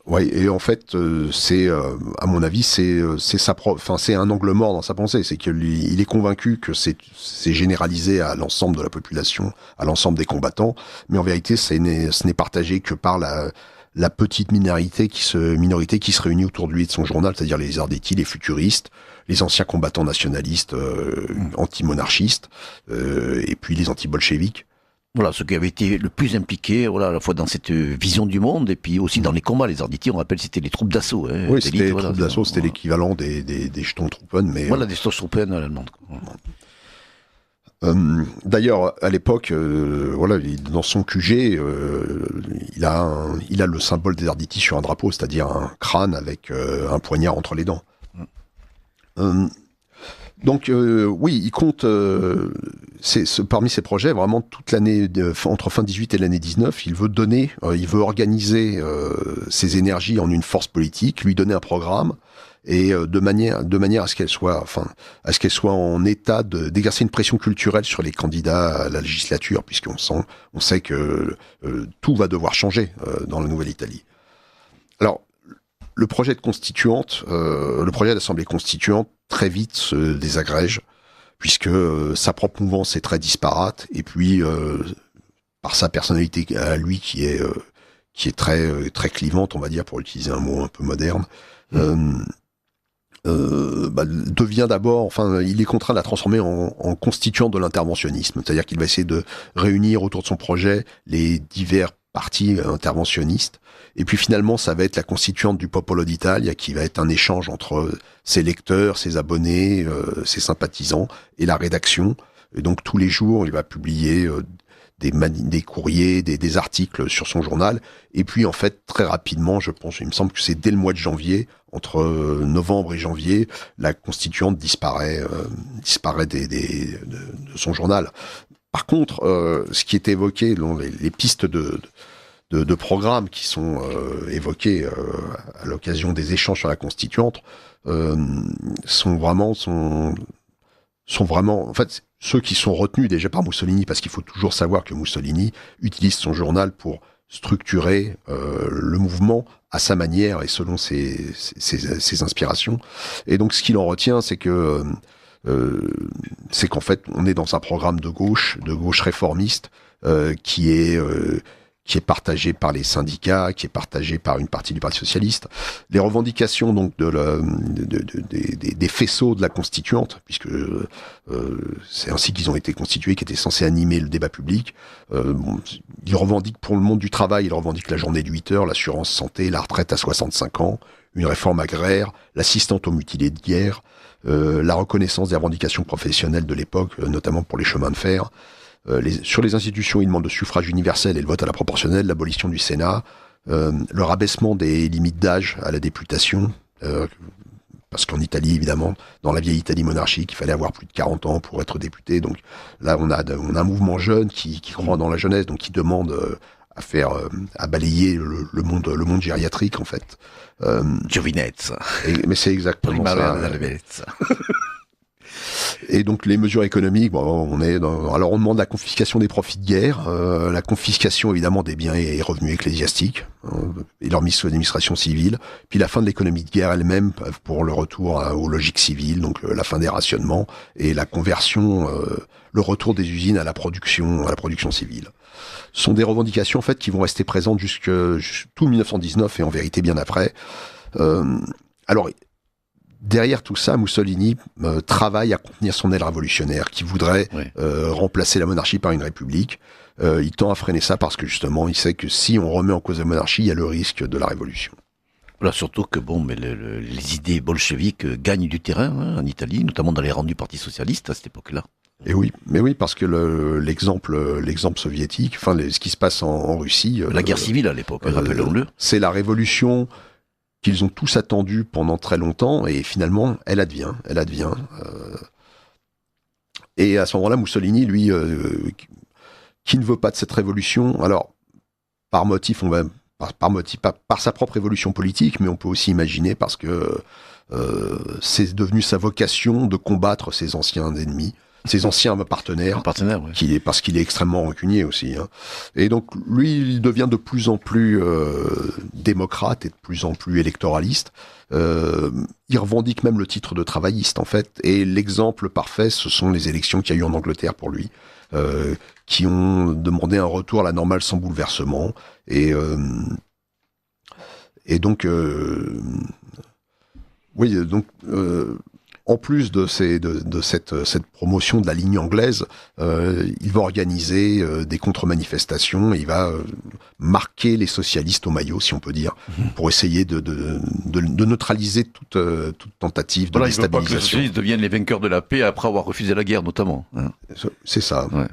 Oui, et en fait, à mon avis, c'est un angle mort dans sa pensée. C'est qu'il est convaincu que c'est généralisé à l'ensemble de la population, à l'ensemble des combattants, mais en vérité, ce n'est partagé que par la petite minorité qui se réunit autour de lui et de son journal, c'est-à-dire les Arditi, les futuristes, les anciens combattants nationalistes, anti-monarchistes, et puis les anti-bolcheviques. Voilà, ceux qui avaient été le plus impliqués, voilà, à la fois dans cette vision du monde et puis aussi dans les combats. Les Arditi, on rappelle, c'était les troupes d'assaut. Hein, oui, c'était les troupes d'assaut, c'était l'équivalent des Sturmtruppen, mais voilà, des Stoßtruppen à l'allemande. D'ailleurs, à l'époque, voilà, dans son QG, il a le symbole des Arditi sur un drapeau, c'est-à-dire un crâne avec un poignard entre les dents. Donc oui, il compte parmi ses projets vraiment toute l'année entre fin 18 et l'année 19, il veut organiser ses énergies en une force politique, lui donner un programme et de manière à ce qu'elle soit en état d'exercer une pression culturelle sur les candidats à la législature, puisqu'on sait que tout va devoir changer dans la Nouvelle-Italie. Alors le projet d'assemblée constituante très vite se désagrège, puisque sa propre mouvance est très disparate, et puis par sa personnalité à lui qui est très clivante, on va dire, pour utiliser un mot un peu moderne, devient d'abord, il est contraint de la transformer en constituante de l'interventionnisme, c'est-à-dire qu'il va essayer de réunir autour de son projet les divers partis interventionnistes. Et puis finalement, ça va être la constituante du Popolo d'Italia, qui va être un échange entre ses lecteurs, ses abonnés, ses sympathisants et la rédaction. Et donc tous les jours, il va publier des courriers, des articles sur son journal. Et puis en fait, très rapidement, il me semble que c'est dès le mois de janvier, entre novembre et janvier, la constituante disparaît de son journal. Par contre, ce qui est évoqué, les pistes de programmes qui sont évoqués à l'occasion des échanges sur la constituante sont vraiment en fait ceux qui sont retenus déjà par Mussolini, parce qu'il faut toujours savoir que Mussolini utilise son journal pour structurer le mouvement à sa manière et selon ses inspirations. Et donc ce qu'il en retient, c'est qu'en fait on est dans un programme de gauche réformiste qui est partagé par les syndicats, qui est partagé par une partie du Parti socialiste. Les revendications donc des faisceaux de la constituante, puisque c'est ainsi qu'ils ont été constitués, qui étaient censés animer le débat public. Ils revendiquent pour le monde du travail, ils revendiquent la journée de 8 heures, l'assurance santé, la retraite à 65 ans, une réforme agraire, l'assistante aux mutilés de guerre, la reconnaissance des revendications professionnelles de l'époque, notamment pour les chemins de fer. Sur les institutions, ils demandent le suffrage universel et le vote à la proportionnelle, l'abolition du Sénat, le rabaissement des limites d'âge à la députation, parce qu'en Italie, évidemment, dans la vieille Italie monarchique, il fallait avoir plus de 40 ans pour être député. Donc là, on a un mouvement jeune qui croit dans la jeunesse, donc qui demande à balayer le monde gériatrique, en fait. Giovinezza. Mais c'est exactement ça. Et donc les mesures économiques, alors on demande la confiscation des profits de guerre, la confiscation évidemment des biens et revenus ecclésiastiques, et leur mise sous administration civile, puis la fin de l'économie de guerre elle-même pour le retour aux logiques civiles, donc la fin des rationnements et la conversion, le retour des usines à la production civile. Ce sont des revendications en fait qui vont rester présentes jusque tout 1919 et en vérité bien après. Alors derrière tout ça, Mussolini travaille à contenir son aile révolutionnaire qui voudrait remplacer la monarchie par une république. Il tend à freiner ça parce que justement, il sait que si on remet en cause la monarchie, il y a le risque de la révolution. Voilà, surtout que les idées bolcheviques gagnent du terrain en Italie, notamment dans les rangs du Parti socialiste à cette époque-là. Et oui, parce que l'exemple soviétique, ce qui se passe en Russie, la guerre civile à l'époque, rappelons-le, c'est la révolution qu'ils ont tous attendu pendant très longtemps, et finalement, elle advient. Et à ce moment-là, Mussolini, lui, qui ne veut pas de cette révolution, alors, par sa propre évolution politique, mais on peut aussi imaginer parce que c'est devenu sa vocation de combattre ses anciens ennemis, ses anciens partenaires, parce qu'il est extrêmement rancunier aussi. Et donc, lui, il devient de plus en plus démocrate et de plus en plus électoraliste. Il revendique même le titre de travailliste, en fait. Et l'exemple parfait, ce sont les élections qu'il y a eu en Angleterre pour lui, qui ont demandé un retour à la normale sans bouleversement. Et donc... en plus de cette promotion de la ligne anglaise, il va organiser des contre-manifestations et il va marquer les socialistes au maillot, si on peut dire, pour essayer de neutraliser toute tentative de déstabilisation. Il ne veut pas que les socialistes deviennent les vainqueurs de la paix après avoir refusé la guerre, notamment. C'est ça. Ouais.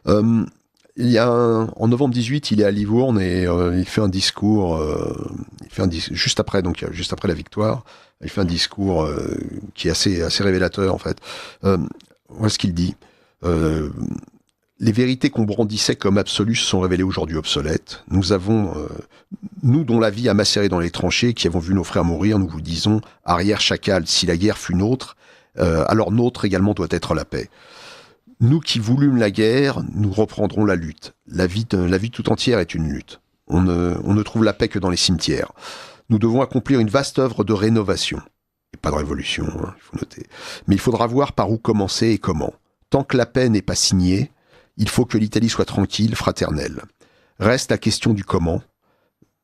En novembre 18, il est à Livourne et il fait un discours. Juste après la victoire, il fait un discours qui est assez révélateur en fait. Voilà ce qu'il dit. Les vérités qu'on brandissait comme absolues se sont révélées aujourd'hui obsolètes. Nous dont la vie a macéré dans les tranchées, qui avons vu nos frères mourir, nous vous disons, arrière chacal, si la guerre fut nôtre, alors nôtre également doit être la paix. Nous qui voulûmes la guerre, nous reprendrons la lutte. La vie tout entière est une lutte. On ne trouve la paix que dans les cimetières. Nous devons accomplir une vaste œuvre de rénovation. Et pas de révolution, il faut noter. Mais il faudra voir par où commencer et comment. Tant que la paix n'est pas signée, il faut que l'Italie soit tranquille, fraternelle. Reste la question du comment,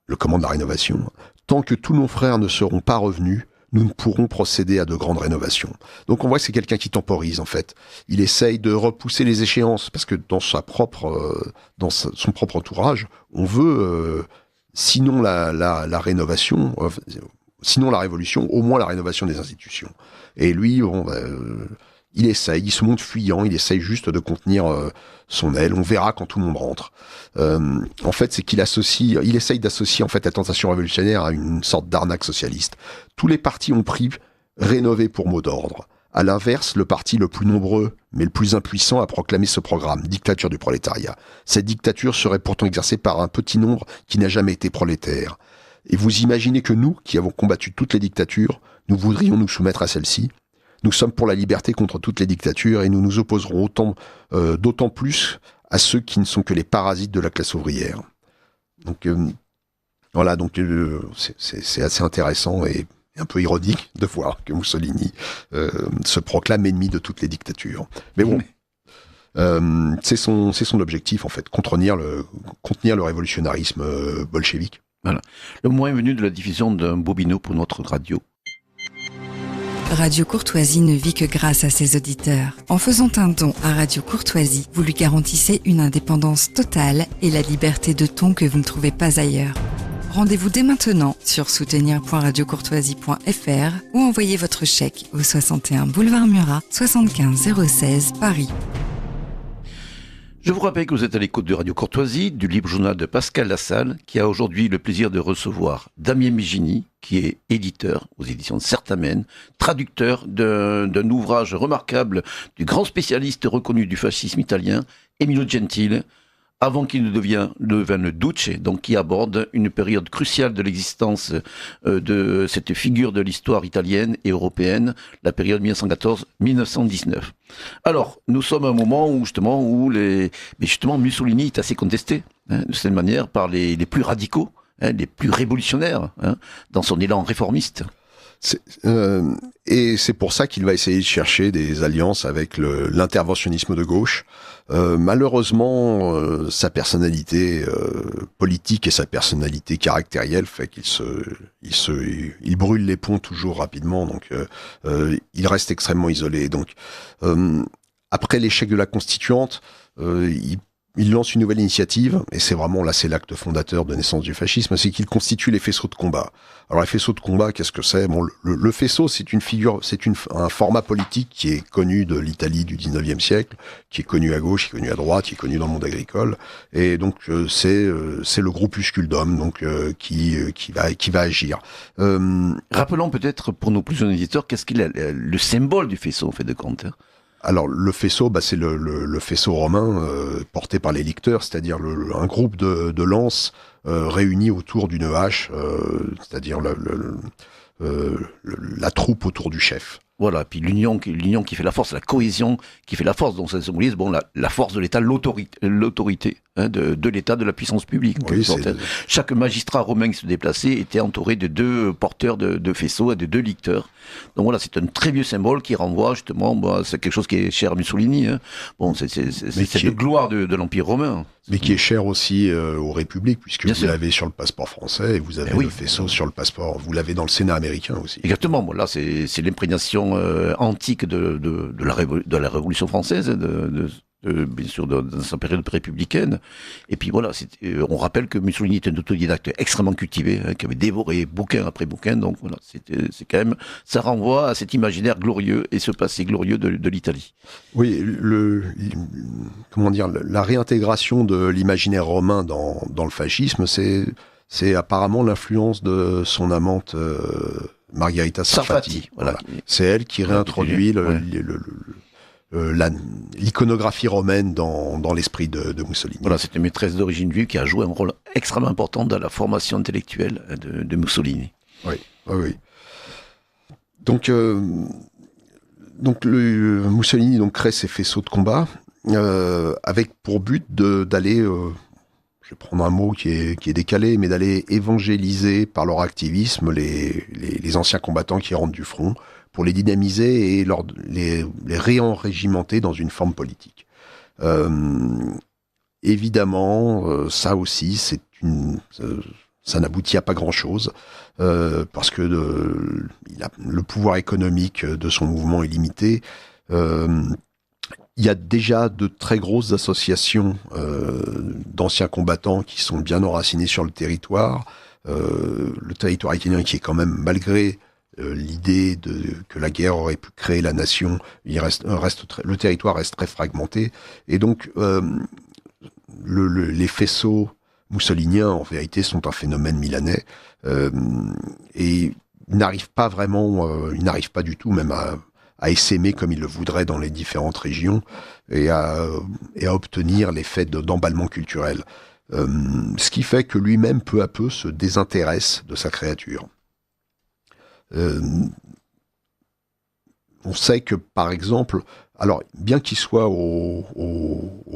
le comment de la rénovation. Tant que tous nos frères ne seront pas revenus, nous ne pourrons procéder à de grandes rénovations. Donc on voit que c'est quelqu'un qui temporise en fait. Il essaye de repousser les échéances parce que dans son propre entourage, on veut sinon la rénovation, sinon la révolution, au moins la rénovation des institutions. Et lui, il se montre fuyant, il essaye juste de contenir son aile. On verra quand tout le monde rentre. En fait, c'est qu'il essaye d'associer en fait la tentation révolutionnaire à une sorte d'arnaque socialiste. Tous les partis ont pris rénover pour mot d'ordre. À l'inverse, le parti le plus nombreux, mais le plus impuissant, a proclamé ce programme, dictature du prolétariat. Cette dictature serait pourtant exercée par un petit nombre qui n'a jamais été prolétaire. Et vous imaginez que nous, qui avons combattu toutes les dictatures, nous voudrions nous soumettre à celle-ci ? Nous sommes pour la liberté contre toutes les dictatures et nous nous opposerons d'autant plus à ceux qui ne sont que les parasites de la classe ouvrière. Donc voilà, c'est assez intéressant et un peu ironique de voir que Mussolini se proclame ennemi de toutes les dictatures. Mais bon, c'est son objectif en fait, contenir le révolutionnarisme bolchevique. Voilà. Le moment est venu de la diffusion d'un bobino pour notre radio. Radio Courtoisie ne vit que grâce à ses auditeurs. En faisant un don à Radio Courtoisie, vous lui garantissez une indépendance totale et la liberté de ton que vous ne trouvez pas ailleurs. Rendez-vous dès maintenant sur soutenir.radiocourtoisie.fr ou envoyez votre chèque au 61 boulevard Murat, 75 016 Paris. Je vous rappelle que vous êtes à l'écoute de Radio Courtoisie, du libre journal de Pascal Lassalle, qui a aujourd'hui le plaisir de recevoir Damien Migini, qui est éditeur aux éditions de Certamen, traducteur d'un ouvrage remarquable du grand spécialiste reconnu du fascisme italien, Emilio Gentile, avant qu'il ne devienne Duce, donc qui aborde une période cruciale de l'existence de cette figure de l'histoire italienne et européenne, la période 1914-1919. Alors, nous sommes à un moment où justement Mussolini est assez contesté, de cette manière, par les plus radicaux, les plus révolutionnaires, dans son élan réformiste. Et c'est pour ça qu'il va essayer de chercher des alliances avec l'interventionnisme de gauche. Malheureusement, sa personnalité politique et sa personnalité caractérielle fait qu'il brûle les ponts toujours rapidement. Donc, il reste extrêmement isolé. Donc, après l'échec de la Constituante, il lance une nouvelle initiative, et c'est l'acte fondateur de naissance du fascisme, c'est qu'il constitue les faisceaux de combat. Alors les faisceaux de combat, qu'est-ce que c'est? Bon, le faisceau, c'est un format politique qui est connu de l'Italie du 19e siècle, qui est connu à gauche, qui est connu à droite, qui est connu dans le monde agricole, et donc c'est le groupuscule d'hommes, donc qui va agir. Rappelons peut-être pour nos plus jeunes éditeurs, qu'est-ce qu'il est le symbole du faisceau, en fait de compte. Alors le faisceau, c'est le faisceau romain porté par les licteurs, c'est-à-dire un groupe de lances réunis autour d'une hache, c'est-à-dire la troupe autour du chef. Voilà, puis l'union qui fait la force, la cohésion qui fait la force, donc ça symbolise la force de l'État, l'autorité de l'État, de la puissance publique. Oui, chaque magistrat romain qui se déplaçait était entouré de deux porteurs de faisceaux et de deux licteurs. Donc voilà, c'est un très vieux symbole qui renvoie justement, c'est quelque chose qui est cher à Mussolini. Bon, c'est cette gloire de l'Empire romain. Mais qui est cher aussi aux républiques, puisque vous l'avez sur le passeport français et vous avez le faisceau sur le passeport. Vous l'avez dans le Sénat américain aussi. Exactement. Bon, là, c'est l'imprégnation antique de la Révolution française, bien sûr dans sa période républicaine. Et puis voilà, on rappelle que Mussolini était un autodidacte extrêmement cultivé, qui avait dévoré bouquin après bouquin. Donc voilà, c'est quand même, ça renvoie à cet imaginaire glorieux et ce passé glorieux de l'Italie. Oui, la réintégration de l'imaginaire romain dans le fascisme, c'est apparemment l'influence de son amante Margherita Sarfatti. Voilà. C'est elle qui réintroduit l'iconographie romaine dans l'esprit de Mussolini. Voilà, c'est une maîtresse d'origine juive qui a joué un rôle extrêmement important dans la formation intellectuelle de Mussolini. Oui. Donc Mussolini crée ses faisceaux de combat avec pour but d'aller, je vais prendre un mot qui est décalé, mais d'aller évangéliser par leur activisme les anciens combattants qui rentrent du front, pour les dynamiser et les réenrégimenter dans une forme politique. Évidemment, ça aussi, ça n'aboutit à pas grand-chose, parce que le pouvoir économique de son mouvement est limité. Il y a déjà de très grosses associations d'anciens combattants qui sont bien enracinés sur le territoire. Le territoire italien qui est quand même, malgré l'idée que la guerre aurait pu créer la nation, le territoire reste très fragmenté. Et donc, les faisceaux mussoliniens, en vérité, sont un phénomène milanais. Et ils n'arrivent pas du tout même à essaimer comme ils le voudraient dans les différentes régions et à obtenir l'effet d'emballement culturel. Ce qui fait que lui-même, peu à peu, se désintéresse de sa créature. On sait que, par exemple, alors bien qu'il soit au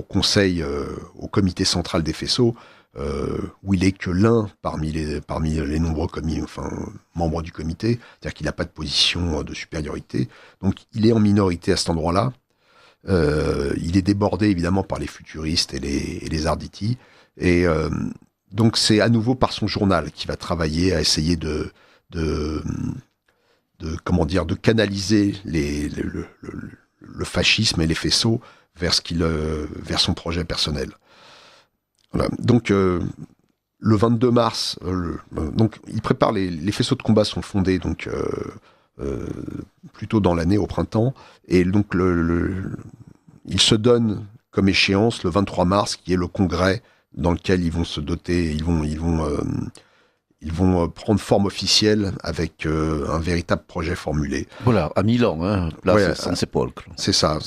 conseil, au comité central des faisceaux, où il est que l'un parmi les nombreux membres du comité, c'est-à-dire qu'il n'a pas de position de supériorité, donc il est en minorité à cet endroit-là. Il est débordé évidemment par les futuristes et les arditi, et donc c'est à nouveau par son journal qu'il va travailler à essayer de canaliser le fascisme et les faisceaux vers son projet personnel. Voilà. Donc le 22 mars, donc il prépare les faisceaux de combat sont fondés donc plutôt dans l'année au printemps, et donc il se donne comme échéance le 23 mars, qui est le congrès dans lequel ils vont se doter, ils vont prendre forme officielle avec un véritable projet formulé. Voilà, à Milan, place San Sepolcro. C'est ça.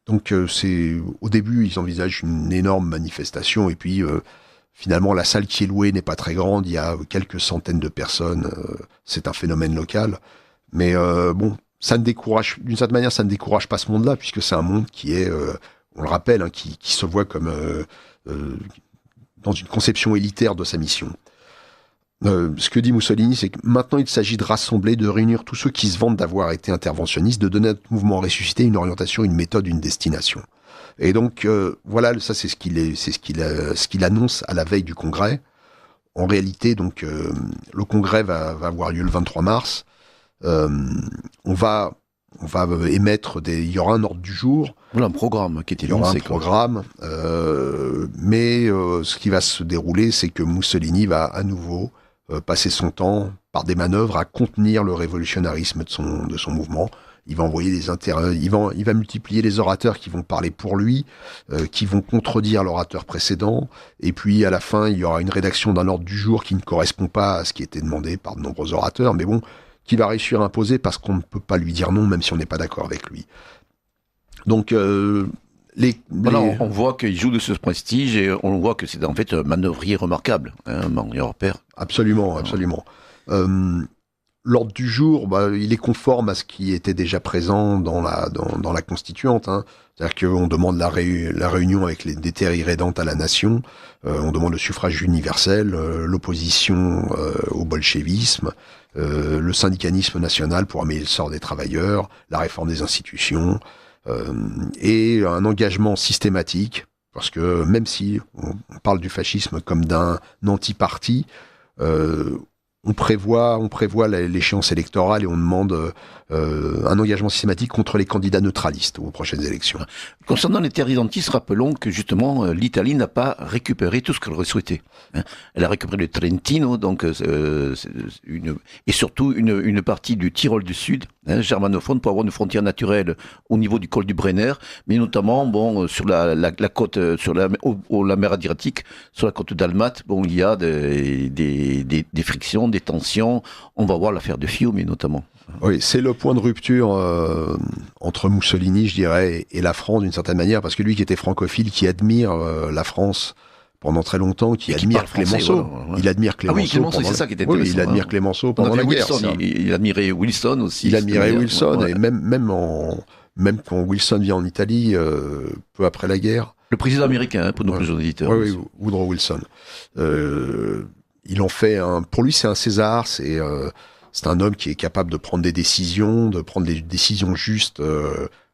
Donc au début, ils envisagent une énorme manifestation, et puis finalement, la salle qui est louée n'est pas très grande, il y a quelques centaines de personnes, c'est un phénomène local. Mais ça ne décourage, d'une certaine manière, ça ne décourage pas ce monde-là, puisque c'est un monde qui est, on le rappelle, qui se voit comme dans une conception élitaire de sa mission. Ce que dit Mussolini, c'est que maintenant il s'agit de rassembler, de réunir tous ceux qui se vantent d'avoir été interventionnistes, de donner à notre mouvement ressuscité une orientation, une méthode, une destination. Et donc voilà, ça c'est ce qu'il annonce à la veille du congrès. En réalité, donc le congrès va avoir lieu le 23 mars. On va émettre il y aura un ordre du jour. Voilà un programme qui était Il y aura lancé. un programme, mais ce qui va se dérouler, c'est que Mussolini va à nouveau passer son temps par des manœuvres à contenir le révolutionnarisme de son mouvement. Il va envoyer il va multiplier les orateurs qui vont parler pour lui, qui vont contredire l'orateur précédent, et puis à la fin, il y aura une rédaction d'un ordre du jour qui ne correspond pas à ce qui était demandé par de nombreux orateurs, mais bon, qui va réussir à imposer parce qu'on ne peut pas lui dire non, même si on n'est pas d'accord avec lui. Donc, on voit qu'il joue de ce prestige, et on voit que c'est en fait un manœuvrier remarquable, un manœuvrier père. Absolument. L'ordre du jour, il est conforme à ce qui était déjà présent dans la constituante. C'est-à-dire qu'on demande la réunion avec des terres irrédentes à la nation, on demande le suffrage universel, l'opposition au bolchevisme, le syndicalisme national pour améliorer le sort des travailleurs, la réforme des institutions, et un engagement systématique, parce que même si on parle du fascisme comme d'un anti-parti, on prévoit l'échéance électorale et on demande un engagement systématique contre les candidats neutralistes aux prochaines élections. Concernant les terres irrédentistes, rappelons que justement l'Italie n'a pas récupéré tout ce qu'elle aurait souhaité. Elle a récupéré le Trentino, donc et surtout une partie du Tyrol du Sud, germanophone, pour avoir une frontière naturelle au niveau du col du Brenner, mais notamment sur la côte, sur la mer Adriatique, sur la côte dalmate, il y a des frictions, des tensions. On va voir l'affaire de Fiume notamment. Oui, c'est le point de rupture entre Mussolini, je dirais, et la France d'une certaine manière, parce que lui qui était francophile, qui admire la France pendant très longtemps, qui admire Clémenceau. Voilà. Il admire Clémenceau. Ah oui, Clémenceau, c'est ça qui était intéressant. Oui, il admire Clémenceau pendant la guerre. Il admirait Wilson aussi. Il admirait Wilson, et même quand Wilson vient en Italie, peu après la guerre. Le président américain, pour nos plus jeunes auditeurs. Oui, Woodrow Wilson. Il en fait pour lui, c'est un César, c'est un homme qui est capable de prendre des décisions justes,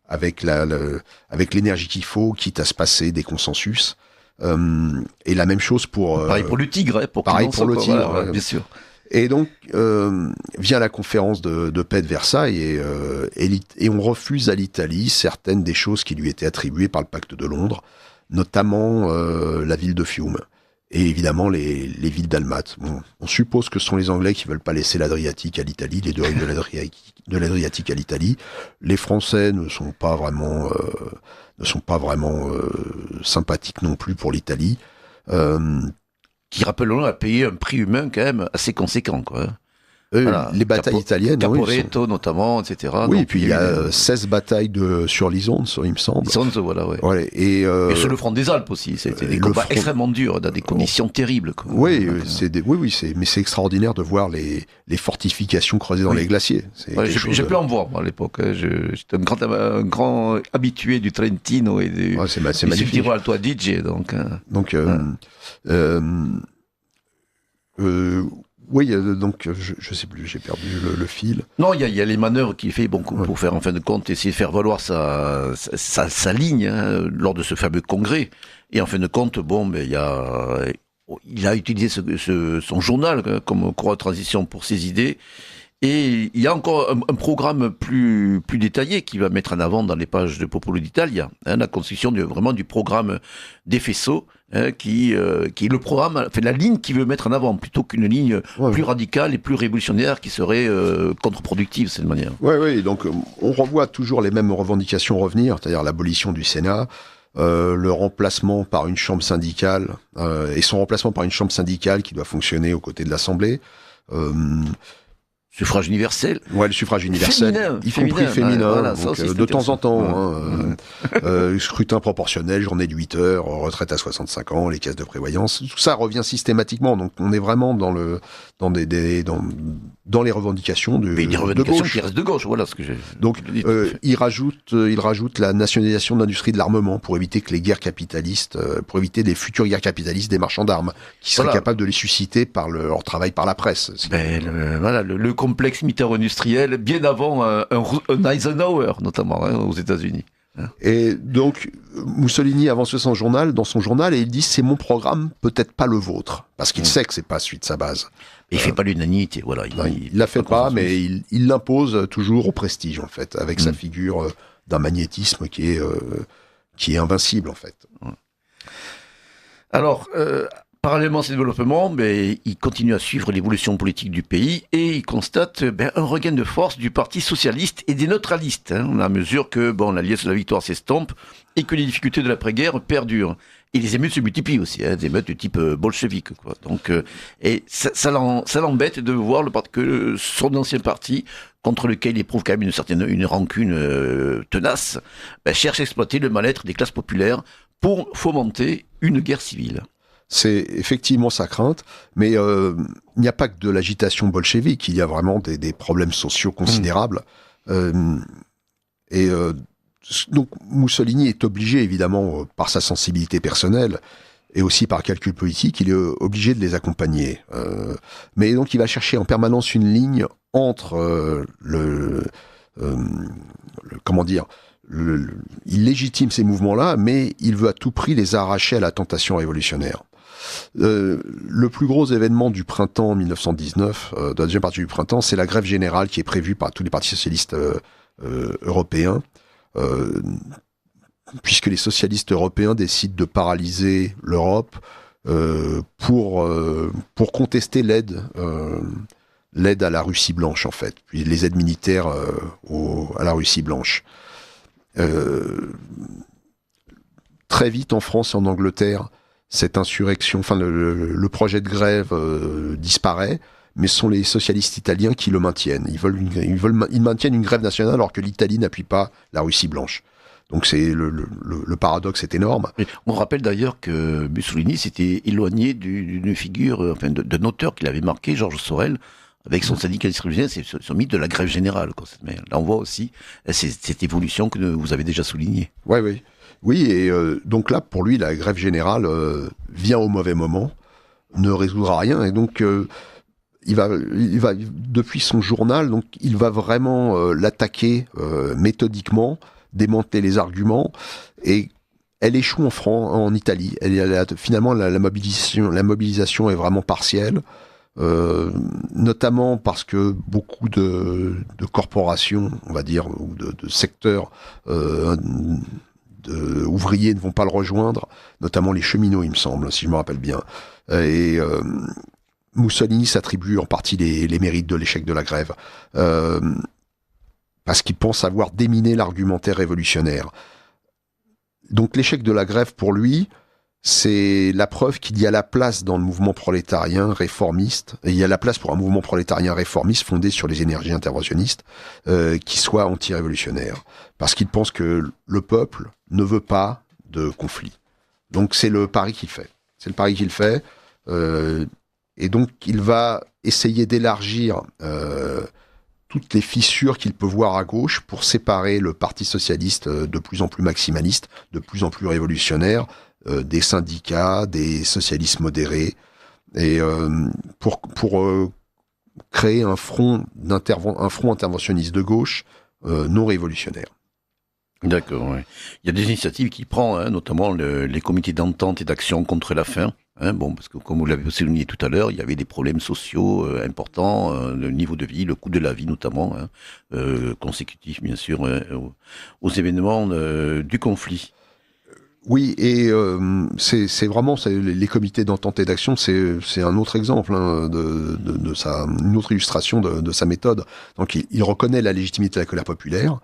avec l'énergie qu'il faut, quitte à se passer des consensus. Et la même chose pour... pareil pour le Tigre. Pareil pour le Tigre. Voilà, bien sûr. Et donc, vient la conférence de paix de Versailles, et on refuse à l'Italie certaines des choses qui lui étaient attribuées par le pacte de Londres, notamment la ville de Fiume. Et évidemment, les villes dalmates. Bon, on suppose que ce sont les Anglais qui veulent pas laisser l'Adriatique à l'Italie, les deux rives de l'Adriatique à l'Italie. Les Français ne sont pas vraiment sympathiques non plus pour l'Italie. Qui, rappelons-le, a payé un prix humain quand même assez conséquent, quoi. Voilà. Les batailles italiennes, Caporetto notamment, etc. Oui, et puis il y a 16 batailles sur l'Isonzo, il me semble. Isonzo, voilà, ouais. Ouais, et sur le front des Alpes aussi, c'était des combats extrêmement durs, dans des conditions terribles, quoi. Oui, mais c'est extraordinaire de voir les fortifications creusées dans les glaciers. J'ai pu en voir, moi, à l'époque. J'étais un grand habitué du Trentino et du Tiro Alto Adige, donc. Oui, donc je sais plus, j'ai perdu le fil. Non, il y a les manœuvres qu'il fait pour faire en fin de compte essayer de faire valoir sa ligne lors de ce fameux congrès. Et en fin de compte, il a utilisé son journal comme courroie de transition pour ses idées. Et il y a encore un programme plus détaillé qui va mettre en avant dans les pages de Popolo d'Italia, la construction vraiment du programme d'Efeso, qui est le programme, enfin, la ligne qu'il veut mettre en avant, plutôt qu'une ligne plus radicale et plus révolutionnaire qui serait contre-productive, de cette manière. Oui, donc on revoit toujours les mêmes revendications revenir, c'est-à-dire l'abolition du Sénat, le remplacement par une chambre syndicale, et son remplacement par une chambre syndicale qui doit fonctionner aux côtés de l'Assemblée. Suffrage universel. Ouais, le suffrage universel, y compris féminin, voilà, donc, ça, de temps en temps. Scrutin proportionnel, journée de 8 heures, retraite à 65 ans, les caisses de prévoyance. Tout ça revient systématiquement. Donc on est vraiment dans les revendications de gauche. Qui restent de gauche, voilà ce que j'ai. Donc il rajoute la nationalisation de l'industrie de l'armement pour éviter que les guerres capitalistes, pour éviter les futures guerres capitalistes des marchands d'armes, qui seraient capables de les susciter par leur travail par la presse. Le complexe militaire-industriel, bien avant un Eisenhower, notamment, aux États-Unis. Et donc, Mussolini avance dans son journal, et il dit « c'est mon programme, peut-être pas le vôtre », parce qu'il sait que c'est pas celui de sa base. Et il fait pas l'unanimité, voilà. Il la fait pas, mais il l'impose toujours au prestige, en fait, avec sa figure d'un magnétisme qui est invincible, en fait. Alors, parallèlement à ces développements, il continue à suivre l'évolution politique du pays et il constate un regain de force du Parti socialiste et des neutralistes, à mesure que l'alliance de la victoire s'estompe et que les difficultés de l'après-guerre perdurent. Et les émeutes se multiplient aussi, des émeutes de type bolchevique, quoi. Donc, et ça l'embête de voir que son ancien parti, contre lequel il éprouve quand même une rancune tenace, cherche à exploiter le mal-être des classes populaires pour fomenter une guerre civile. C'est effectivement sa crainte, mais il n'y a pas que de l'agitation bolchevique, il y a vraiment des problèmes sociaux considérables. Donc Mussolini est obligé, évidemment, par sa sensibilité personnelle, et aussi par calcul politique, il est obligé de les accompagner. Mais donc il va chercher en permanence une ligne entre il légitime ces mouvements-là, mais il veut à tout prix les arracher à la tentation révolutionnaire. Le plus gros événement du printemps 1919, de la deuxième partie du printemps, c'est la grève générale qui est prévue par tous les partis socialistes européens, puisque les socialistes européens décident de paralyser l'Europe pour contester l'aide à la Russie blanche, en fait, puis les aides militaires à la Russie blanche. Très vite en France et en Angleterre, cette insurrection, le projet de grève disparaît, mais ce sont les socialistes italiens qui le maintiennent. Ils maintiennent une grève nationale alors que l'Italie n'appuie pas la Russie blanche. Donc c'est le paradoxe est énorme. On rappelle d'ailleurs que Mussolini s'était éloigné d'une figure, d'un auteur qu'il avait marqué, Georges Sorel, avec son syndicaliste républicain, c'est son mythe de la grève générale. Là, on voit aussi cette évolution que vous avez déjà soulignée. Oui, et donc là, pour lui, la grève générale vient au mauvais moment, ne résoudra rien, et donc il va depuis son journal, donc il va vraiment l'attaquer méthodiquement, démanteler les arguments, et elle échoue en Italie. Finalement, la mobilisation est vraiment partielle. Notamment parce que beaucoup de corporations, on va dire, ou de secteurs ouvriers ne vont pas le rejoindre, notamment les cheminots, il me semble, si je me rappelle bien. Et Mussolini s'attribue en partie les mérites de l'échec de la grève, parce qu'il pense avoir déminé l'argumentaire révolutionnaire. Donc l'échec de la grève, pour lui, c'est la preuve qu'il y a la place dans le mouvement prolétarien réformiste, et il y a la place pour un mouvement prolétarien réformiste fondé sur les énergies interventionnistes, qui soit anti-révolutionnaire. Parce qu'il pense que le peuple ne veut pas de conflit. Donc c'est le pari qu'il fait. Et donc il va essayer d'élargir toutes les fissures qu'il peut voir à gauche pour séparer le Parti socialiste de plus en plus maximaliste, de plus en plus révolutionnaire, des syndicats, des socialistes modérés, et pour créer un front interventionniste de gauche non révolutionnaire. D'accord, oui. Il y a des initiatives qu'il prend, notamment les comités d'entente et d'action contre la faim. Parce que comme vous l'avez souligné tout à l'heure, il y avait des problèmes sociaux importants, le niveau de vie, le coût de la vie notamment, consécutif bien sûr aux événements du conflit. Oui, et c'est vraiment les comités d'entente et d'action, c'est un autre exemple une autre illustration de sa méthode. Donc il reconnaît la légitimité de la colère populaire,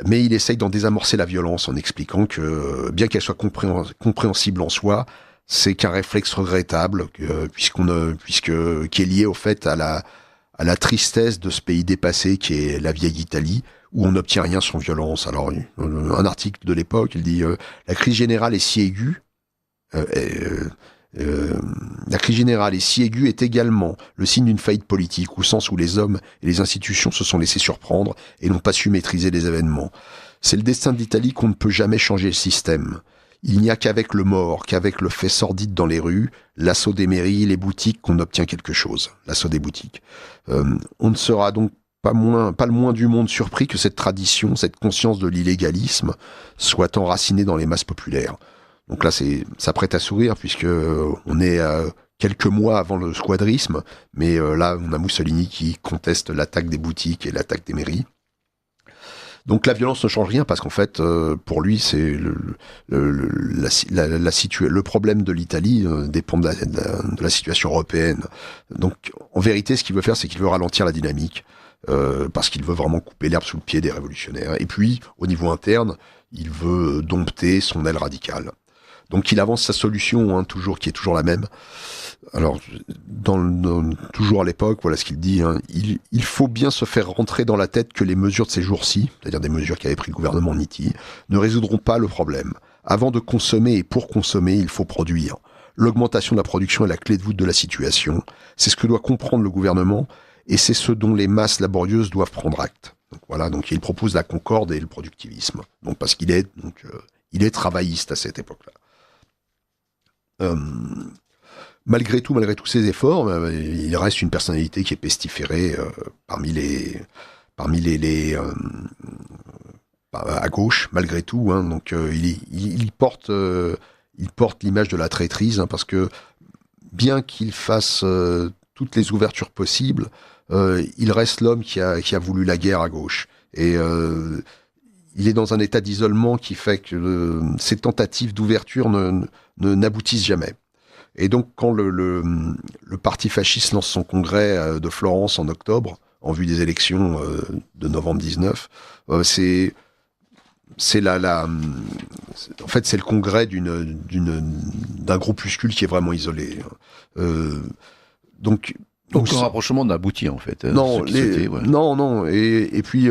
mais il essaye d'en désamorcer la violence en expliquant que bien qu'elle soit compréhensible en soi, c'est qu'un réflexe regrettable qui est lié au fait à la tristesse de ce pays dépassé qui est la vieille Italie, où on n'obtient rien sans violence. Alors, un article de l'époque, il dit la crise générale est si aiguë. La crise générale est si aiguë est également le signe d'une faillite politique, au sens où les hommes et les institutions se sont laissés surprendre et n'ont pas su maîtriser les événements. C'est le destin de l'Italie qu'on ne peut jamais changer le système. Il n'y a qu'avec le mort, qu'avec le fait sordide dans les rues, l'assaut des mairies, les boutiques, qu'on obtient quelque chose. L'assaut des boutiques. On ne sera donc pas le moins du monde surpris que cette tradition, cette conscience de l'illégalisme soit enracinée dans les masses populaires. Donc là, ça prête à sourire puisque on est quelques mois avant le squadrisme, mais là, on a Mussolini qui conteste l'attaque des boutiques et l'attaque des mairies. Donc la violence ne change rien parce qu'en fait, pour lui, c'est le problème de l'Italie dépend de la situation européenne. Donc en vérité, ce qu'il veut faire, c'est qu'il veut ralentir la dynamique. Parce qu'il veut vraiment couper l'herbe sous le pied des révolutionnaires. Et puis, au niveau interne, il veut dompter son aile radicale. Donc, il avance sa solution, qui est toujours la même. Alors, toujours à l'époque, voilà ce qu'il dit. Il faut bien se faire rentrer dans la tête que les mesures de ces jours-ci, c'est-à-dire des mesures qu'avait pris le gouvernement Nitti, ne résoudront pas le problème. Avant de consommer et pour consommer, il faut produire. L'augmentation de la production est la clé de voûte de la situation. C'est ce que doit comprendre le gouvernement. Et c'est ce dont les masses laborieuses doivent prendre acte. Donc voilà, donc il propose la concorde et le productivisme. Donc parce qu'il est travailliste à cette époque-là. Malgré tous ses efforts, il reste une personnalité qui est pestiférée parmi les à gauche, malgré tout. Donc il porte l'image de la traîtrise, parce que bien qu'il fasse toutes les ouvertures possibles, il reste l'homme qui a voulu la guerre à gauche. Et il est dans un état d'isolement qui fait que ces tentatives d'ouverture n'aboutissent jamais. Et donc, quand le parti fasciste lance son congrès de Florence en octobre, en vue des élections de novembre 19, c'est en fait, c'est le congrès d'un groupuscule qui est vraiment isolé. Donc le rapprochement n'aboutit en fait. Non, non. Et puis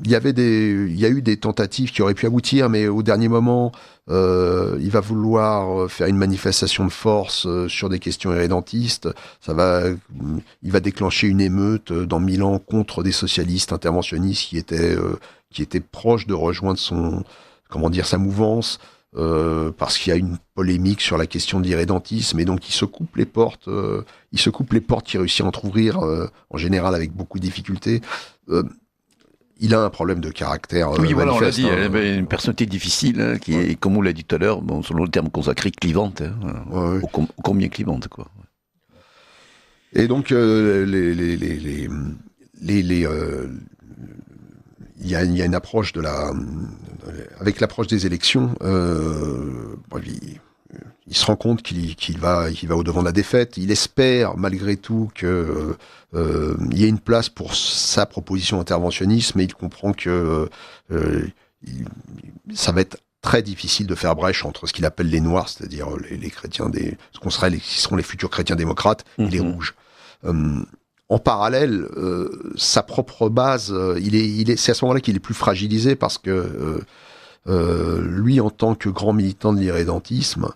il y a eu des tentatives qui auraient pu aboutir, mais au dernier moment, il va vouloir faire une manifestation de force sur des questions irrédentistes. Il va déclencher une émeute dans Milan contre des socialistes interventionnistes qui étaient proches de rejoindre sa mouvance. Parce qu'il y a une polémique sur la question de l'irrédentisme, et donc il se coupe les portes qui réussit à entrouvrir, en général avec beaucoup de difficultés. Il a un problème de caractère. Oui, voilà, on l'a dit, elle avait une personnalité difficile, qui est, comme on l'a dit tout à l'heure, selon le terme consacré, clivante. Ouais. Combien clivante, quoi. Et donc, il y a une approche avec l'approche des élections, il se rend compte qu'il va au-devant de la défaite. Il espère malgré tout que il y ait une place pour sa proposition interventionniste, mais il comprend que ça va être très difficile de faire brèche entre ce qu'il appelle les noirs, c'est-à-dire les chrétiens qui seront les futurs chrétiens démocrates, et les rouges. En parallèle, sa propre base, c'est à ce moment-là qu'il est plus fragilisé, parce que lui, en tant que grand militant de l'irrédentisme,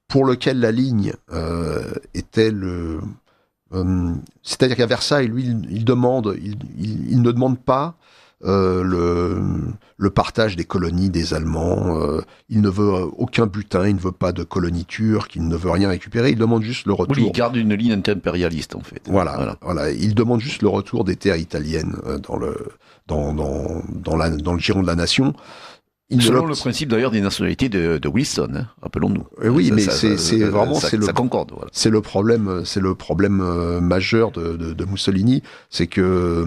pour lequel la ligne était c'est-à-dire qu'à Versailles, lui, il ne demande pas le partage des colonies des Allemands. Il ne veut aucun butin, il ne veut pas de colonie turque, il ne veut rien récupérer. Il demande juste le retour. Oui, il garde une ligne anti-impérialiste, en fait. Voilà. Il demande juste le retour des terres italiennes dans le giron de la nation. Selon le principe d'ailleurs des nationalités de Wilson, rappelons-nous. Oui, mais c'est vraiment ça concorde. Voilà. C'est le problème majeur de Mussolini, c'est que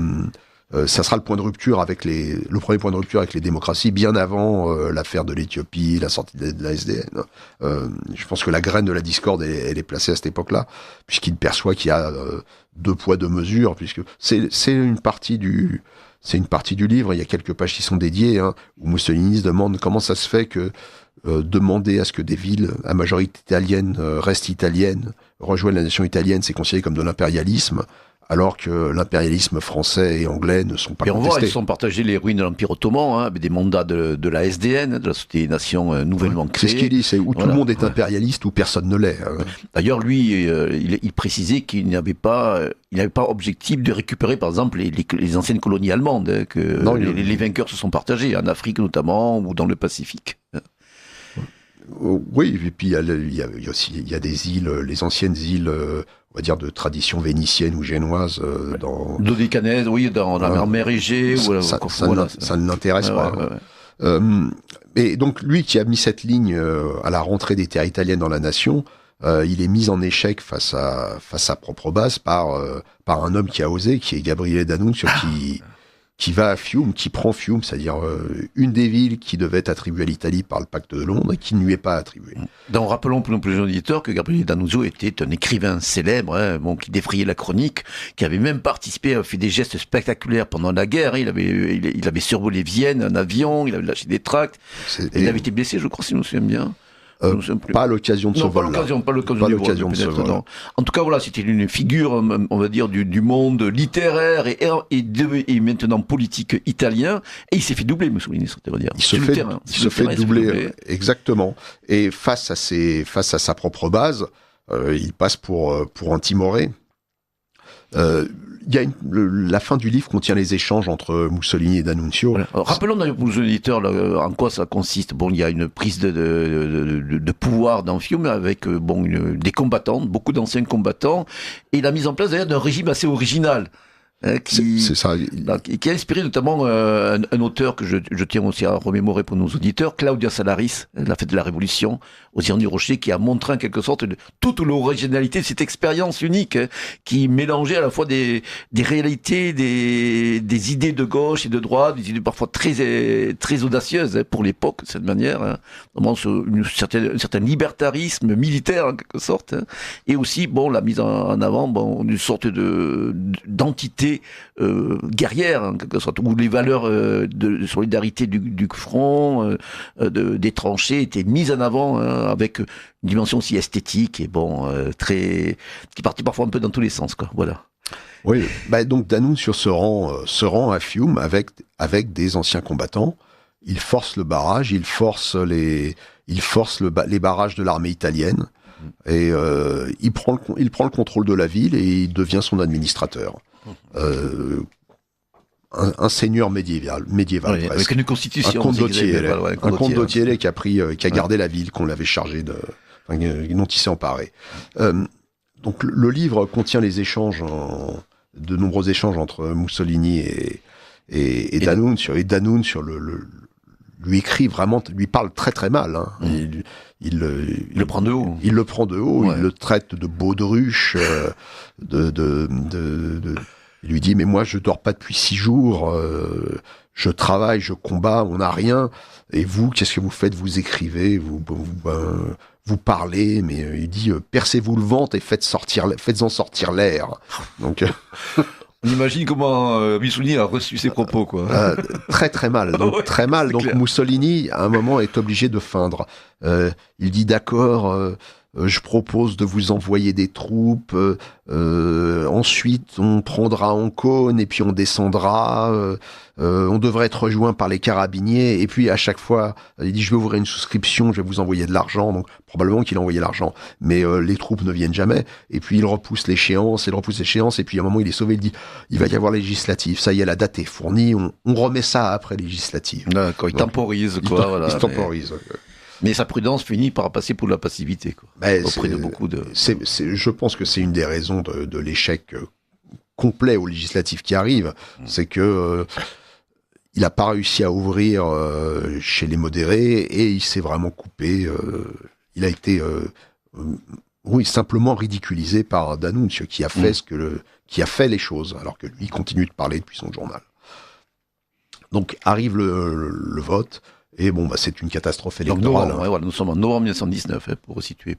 ça sera le premier point de rupture avec les démocraties, bien avant l'affaire de l'Éthiopie, la sortie de la SDN. Je pense que la graine de la discorde, elle est placée à cette époque-là, puisqu'il perçoit qu'il y a deux poids, deux mesures, puisque c'est une partie du livre. Il y a quelques pages qui sont dédiées, où Mussolini se demande comment ça se fait que demander à ce que des villes à majorité italienne restent italiennes, rejoignent la nation italienne, c'est considéré comme de l'impérialisme, alors que l'impérialisme français et anglais ne sont pas contestés. Et on voit, ils sont partagés les ruines de l'Empire ottoman, avec des mandats de la SDN, de la Société des Nations nouvellement créée. C'est ce qu'il dit, c'est où tout le monde est impérialiste, où personne ne l'est. D'ailleurs, lui, il précisait qu'il n'avait pas objectif de récupérer, par exemple, les anciennes colonies allemandes, que les vainqueurs se sont partagés, en Afrique notamment, ou dans le Pacifique. Oui, et puis il y a des îles, les anciennes îles, on va dire de tradition vénitienne ou génoise, dans Dodécanèse, oui, dans la mer Égée. Ça ne l'intéresse pas. Et donc lui qui a mis cette ligne à la rentrée des terres italiennes dans la nation, il est mis en échec face à sa propre base par un homme qui a osé, qui est Gabriele D'Annunzio, qui va à Fiume, qui prend Fiume, c'est-à-dire une des villes qui devait être attribuée à l'Italie par le pacte de Londres et qui ne lui est pas attribuée. Donc rappelons pour nos plus jeunes auditeurs que Gabriele D'Annunzio était un écrivain célèbre, qui défrayait la chronique, qui avait même participé, fait des gestes spectaculaires pendant la guerre. Il avait survolé Vienne, un avion, il avait lâché des tracts. Il avait été blessé, je crois, si je me souviens bien. Pas à l'occasion de ce vol-là. Pas l'occasion de ce vol. En tout cas, voilà, c'était une figure, on va dire, du monde littéraire et maintenant politique italien. Et il s'est fait doubler, Mussolini, ça veut dire. Il se fait doubler, exactement. Et face à sa propre base, il passe pour un timoré. La fin du livre contient les échanges entre Mussolini et D'Annunzio. Voilà. Rappelons d'ailleurs pour les auditeurs en quoi ça consiste. Bon, il y a une prise de pouvoir dans Fiume avec des combattants, beaucoup d'anciens combattants, et la mise en place d'ailleurs d'un régime assez original. C'est ça. Qui a inspiré notamment un auteur que je tiens aussi à remémorer pour nos auditeurs, Claudia Salaris, la fête de la Révolution, aux Irons du Rocher, qui a montré en quelque sorte toute l'originalité de cette expérience unique, qui mélangeait à la fois des réalités, des idées de gauche et de droite, des idées parfois très audacieuses pour l'époque, de cette manière, vraiment un certain libertarisme militaire en quelque sorte, et aussi la mise en avant d'une sorte d'entité guerrière en quelque sorte, où les valeurs de solidarité du front, des tranchées étaient mises en avant, avec une dimension aussi esthétique et qui partait parfois un peu dans tous les sens, quoi. Voilà. Oui, donc D'Annunzio se rend à Fiume avec des anciens combattants. Il force le barrage, il force les barrages de l'armée italienne, et il prend le contrôle de la ville et il devient son administrateur. Un seigneur médiéval, presque. Avec une constitution. Un condottiere qui a gardé la ville, qu'on l'avait chargé dont il s'est emparé. Donc le livre contient les échanges, de nombreux échanges entre Mussolini et D'Annunzio. Et D'Annunzio lui écrit vraiment, lui parle très très mal. Il le prend de haut. Il le prend de haut. Ouais. Il le traite de baudruche, il lui dit, mais moi, je dors pas depuis 6 jours, je travaille, je combats, on n'a rien. Et vous, qu'est-ce que vous faites? Vous écrivez, vous parlez, mais il dit, percez-vous le ventre et faites-en sortir l'air. Donc, on imagine comment Mussolini a reçu ses propos, quoi. Très très mal. Donc très mal. Donc clair. Mussolini, à un moment, est obligé de feindre. Il dit, d'accord. Je propose de vous envoyer des troupes, ensuite on prendra Ancône et puis on descendra, on devrait être rejoint par les carabiniers, et puis à chaque fois, il dit je vais ouvrir une souscription, je vais vous envoyer de l'argent, donc probablement qu'il a envoyé l'argent, mais les troupes ne viennent jamais, et puis il repousse l'échéance, et puis à un moment il est sauvé, il dit il va y avoir les législatives, ça y est, la date est fournie, on remet ça après législatives. D'accord, il temporise, quoi. Il temporise. Mais sa prudence finit par passer pour la passivité, quoi. Auprès de beaucoup de... Je pense que c'est une des raisons de l'échec complet aux législatives qui arrivent. C'est que il n'a pas réussi à ouvrir chez les modérés et il s'est vraiment coupé. Il a été simplement ridiculisé par D'Annunzio qui a fait qui a fait les choses, alors que lui continue de parler depuis son journal. Donc arrive le vote, et bon, bah, c'est une catastrophe Donc électorale. novembre, voilà, nous sommes en novembre 1919, pour situer.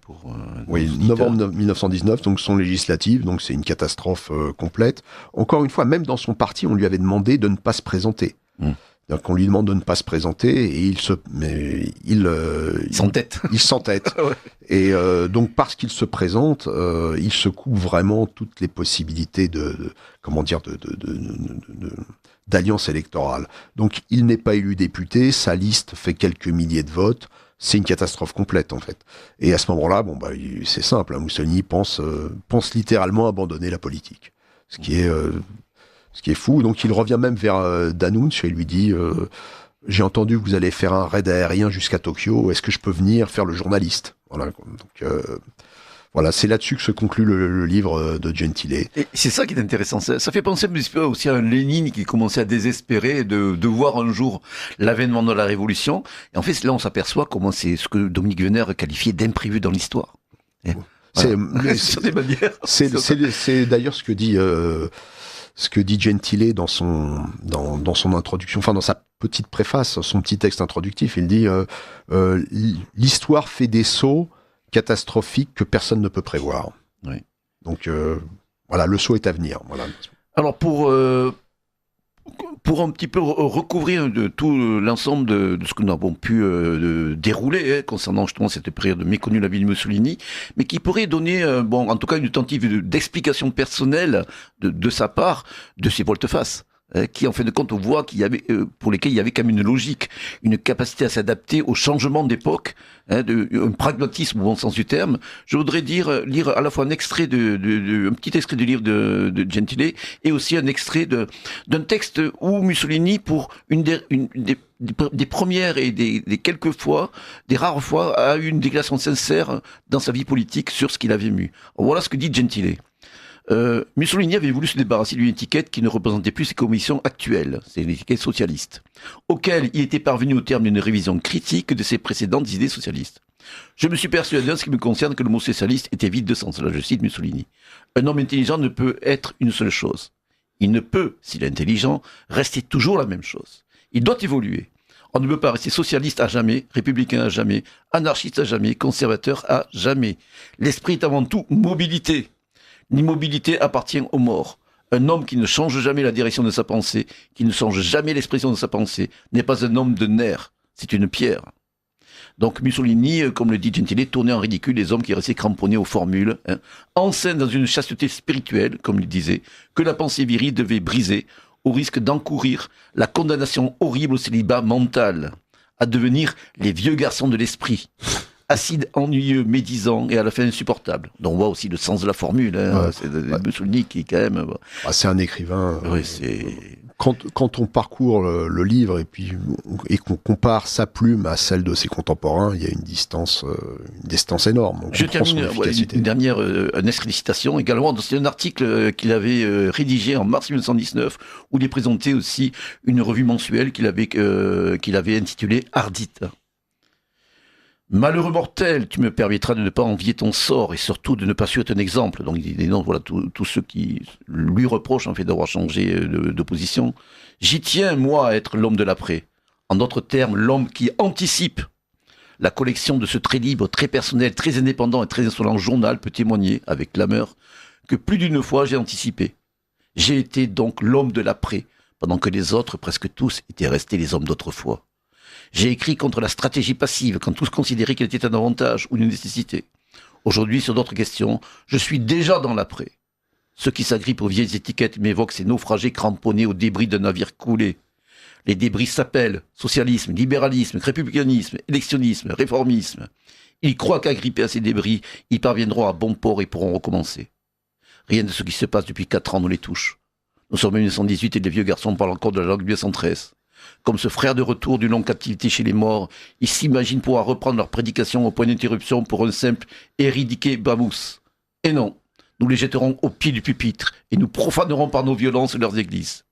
Oui, novembre 1919, donc sont législatives, donc c'est une catastrophe complète. Encore une fois, même dans son parti, on lui avait demandé de ne pas se présenter. C'est-à-dire qu'on lui demande de ne pas se présenter, et il s'entête. Il s'entête. Ouais. Et donc parce qu'il se présente, il se coupe vraiment toutes les possibilités d'alliance électorale. Donc il n'est pas élu député, sa liste fait quelques milliers de votes, c'est une catastrophe complète en fait. Et à ce moment-là, bon bah c'est simple, Mussolini pense littéralement abandonner la politique, ce qui est fou. Donc il revient même vers D'Annunzio et lui dit j'ai entendu que vous allez faire un raid aérien jusqu'à Tokyo, est-ce que je peux venir faire le journaliste? Voilà. Donc voilà, c'est là-dessus que se conclut le livre de Gentile. Et c'est ça qui est intéressant. Ça fait penser un petit peu aussi à un Lénine qui commençait à désespérer de voir un jour l'avènement de la Révolution. Et en fait, là, on s'aperçoit comment c'est ce que Dominique Venner qualifiait d'imprévu dans l'histoire. C'est d'ailleurs ce que dit Gentile dans son introduction, enfin dans sa petite préface, son petit texte introductif. Il dit l'histoire fait des sauts catastrophique que personne ne peut prévoir. Oui. Donc voilà, le saut est à venir. Voilà. Alors pour un petit peu recouvrir de tout l'ensemble de ce que nous avons pu dérouler concernant justement cette période méconnue de la vie de Mussolini, mais qui pourrait donner en tout cas une tentative d'explication personnelle de sa part de ces volte-face. Qui en fin de compte on voit qu'il y avait pour lesquels il y avait quand même une logique, une capacité à s'adapter aux changements d'époque, un pragmatisme au bon sens du terme. Je voudrais lire à la fois un extrait un petit extrait du livre de Gentile et aussi un extrait d'un texte où Mussolini, pour une des premières et des quelques fois, des rares fois, a eu une déclaration sincère dans sa vie politique sur ce qu'il avait vu. Voilà ce que dit Gentile. Mussolini avait voulu se débarrasser d'une étiquette qui ne représentait plus ses convictions actuelles, c'est l'étiquette socialiste, auquel il était parvenu au terme d'une révision critique de ses précédentes idées socialistes. Je me suis persuadé en ce qui me concerne que le mot socialiste était vide de sens. Là, je cite Mussolini. Un homme intelligent ne peut être une seule chose. Il ne peut, s'il est intelligent, rester toujours la même chose. Il doit évoluer. On ne peut pas rester socialiste à jamais, républicain à jamais, anarchiste à jamais, conservateur à jamais. L'esprit est avant tout mobilité. L'immobilité appartient aux morts. Un homme qui ne change jamais la direction de sa pensée, qui ne change jamais l'expression de sa pensée, n'est pas un homme de nerfs, c'est une pierre. Donc Mussolini, comme le dit Gentile, tournait en ridicule les hommes qui restaient cramponnés aux formules, enceinte dans une chasteté spirituelle, comme il disait, que la pensée virile devait briser, au risque d'encourir la condamnation horrible au célibat mental, à devenir les vieux garçons de l'esprit. Acide, ennuyeux, médisant et à la fin insupportable. Donc on voit aussi le sens de la formule. C'est Mussolini qui quand même. C'est un écrivain. Oui, c'est. Quand on parcourt le livre et qu'on compare sa plume à celle de ses contemporains, il y a une distance énorme. Je termine une dernière un extrait de citation également. C'est un article qu'il avait rédigé en mars 1919 où il est présenté aussi une revue mensuelle qu'il avait intitulée Ardite. Malheureux mortel, tu me permettras de ne pas envier ton sort et surtout de ne pas suivre ton exemple. Donc il dénonce tous ceux qui lui reprochent en fait d'avoir changé de position. J'y tiens, moi, à être l'homme de l'après. En d'autres termes, l'homme qui anticipe. La collection de ce très libre, très personnel, très indépendant et très insolent journal peut témoigner, avec clameur, que plus d'une fois j'ai anticipé. J'ai été donc l'homme de l'après, pendant que les autres, presque tous, étaient restés les hommes d'autrefois. J'ai écrit contre la stratégie passive, quand tous considéraient qu'elle était un avantage ou une nécessité. Aujourd'hui, sur d'autres questions, je suis déjà dans l'après. Ceux qui s'agrippent aux vieilles étiquettes m'évoquent ces naufragés cramponnés aux débris d'un navire coulé. Les débris s'appellent socialisme, libéralisme, républicanisme, électionnisme, réformisme. Ils croient qu'agrippés à ces débris, ils parviendront à bon port et pourront recommencer. Rien de ce qui se passe depuis 4 ans ne les touche. Nous sommes en 1918 et les vieux garçons parlent encore de la langue 1913. Comme ce frère de retour d'une longue captivité chez les morts, ils s'imaginent pouvoir reprendre leur prédication au point d'interruption pour un simple éradiquer Bamous. Et non, nous les jetterons au pied du pupitre et nous profanerons par nos violences leur église.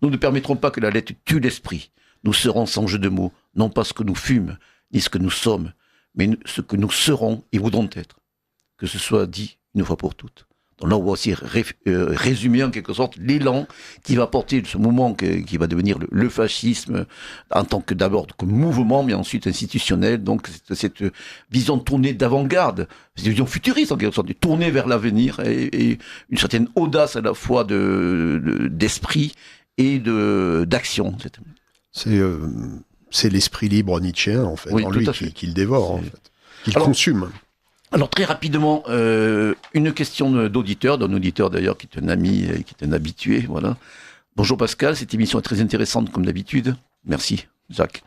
Nous ne permettrons pas que la lettre tue l'esprit. Nous serons sans jeu de mots, non pas ce que nous fûmes, ni ce que nous sommes, mais ce que nous serons et voudrons être. Que ce soit dit une fois pour toutes. Donc là, on va aussi résumer en quelque sorte l'élan qui va porter ce mouvement qui va devenir le fascisme en tant que d'abord comme mouvement, mais ensuite institutionnel. Donc cette vision tournée d'avant-garde, cette vision futuriste en quelque sorte, tournée vers l'avenir et une certaine audace à la fois d'esprit et d'action. C'est l'esprit libre nietzschéen, en fait, en lui, qui le dévore, en fait, qui le consume. Alors, très rapidement, une question d'auditeur, d'un auditeur d'ailleurs, qui est un ami, qui est un habitué, voilà. Bonjour Pascal, cette émission est très intéressante comme d'habitude. Merci, Jacques.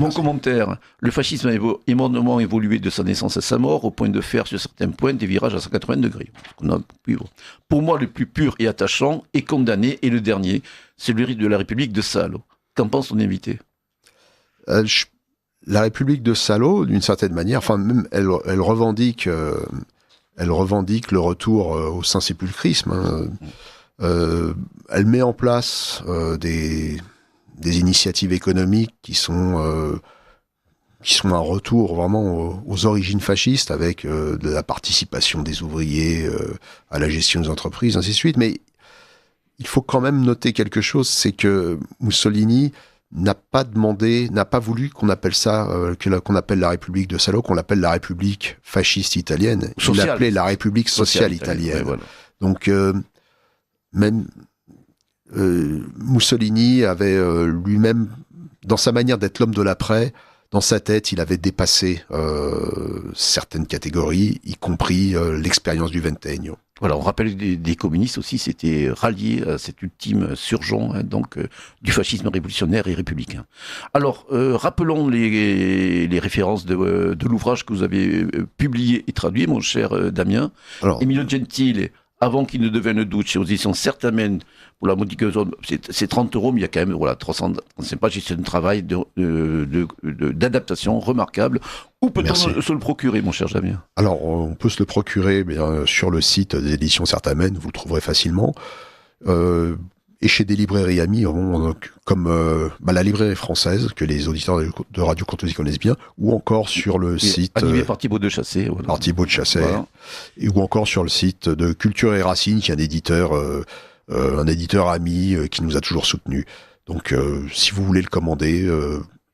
Mon commentaire, le fascisme a énormément évolué de sa naissance à sa mort, au point de faire sur certains points des virages à 180 degrés. Pour moi, le plus pur et attachant et condamné est le dernier, celui de la République de Salo. Qu'en pense ton invité ? La République de Salo, d'une certaine manière, enfin même elle revendique le retour au saint-sépulcrisme. Elle met en place des initiatives économiques qui sont un retour vraiment aux origines fascistes, avec de la participation des ouvriers à la gestion des entreprises, ainsi de suite. Mais il faut quand même noter quelque chose, c'est que Mussolini n'a pas voulu qu'on appelle ça, qu'on appelle la République de Salo, qu'on l'appelle la République fasciste italienne. Il l'appelait la République sociale italienne. Ouais, voilà. Donc, même Mussolini avait lui-même, dans sa manière d'être l'homme de l'après, dans sa tête, il avait dépassé certaines catégories, y compris l'expérience du vingennio. Voilà, on rappelle des communistes aussi, c'était rallié à cet ultime surgeon du fascisme révolutionnaire et républicain. Alors, rappelons les références de l'ouvrage que vous avez publié et traduit, mon cher Damien. Alors, Emilio Gentile, avant qu'il ne devienne Duce, aux éditions Certamen, pour la modique zone, c'est 30 €, mais il y a quand même 335 pages, c'est un travail d'adaptation remarquable. Où peut-on se le procurer, mon cher Damien ? Alors, on peut se le procurer sur le site des éditions Certamen, vous le trouverez facilement. Et chez des librairies amies, comme la librairie française, que les auditeurs de Radio Courtoisie connaissent bien, ou encore sur le site... Animé par Thibaut de Chassé. Voilà. Par Thibaut de Chassé. Voilà. Ou encore sur le site de Culture et Racines, qui est un éditeur ami qui nous a toujours soutenus. Donc, si vous voulez le commander...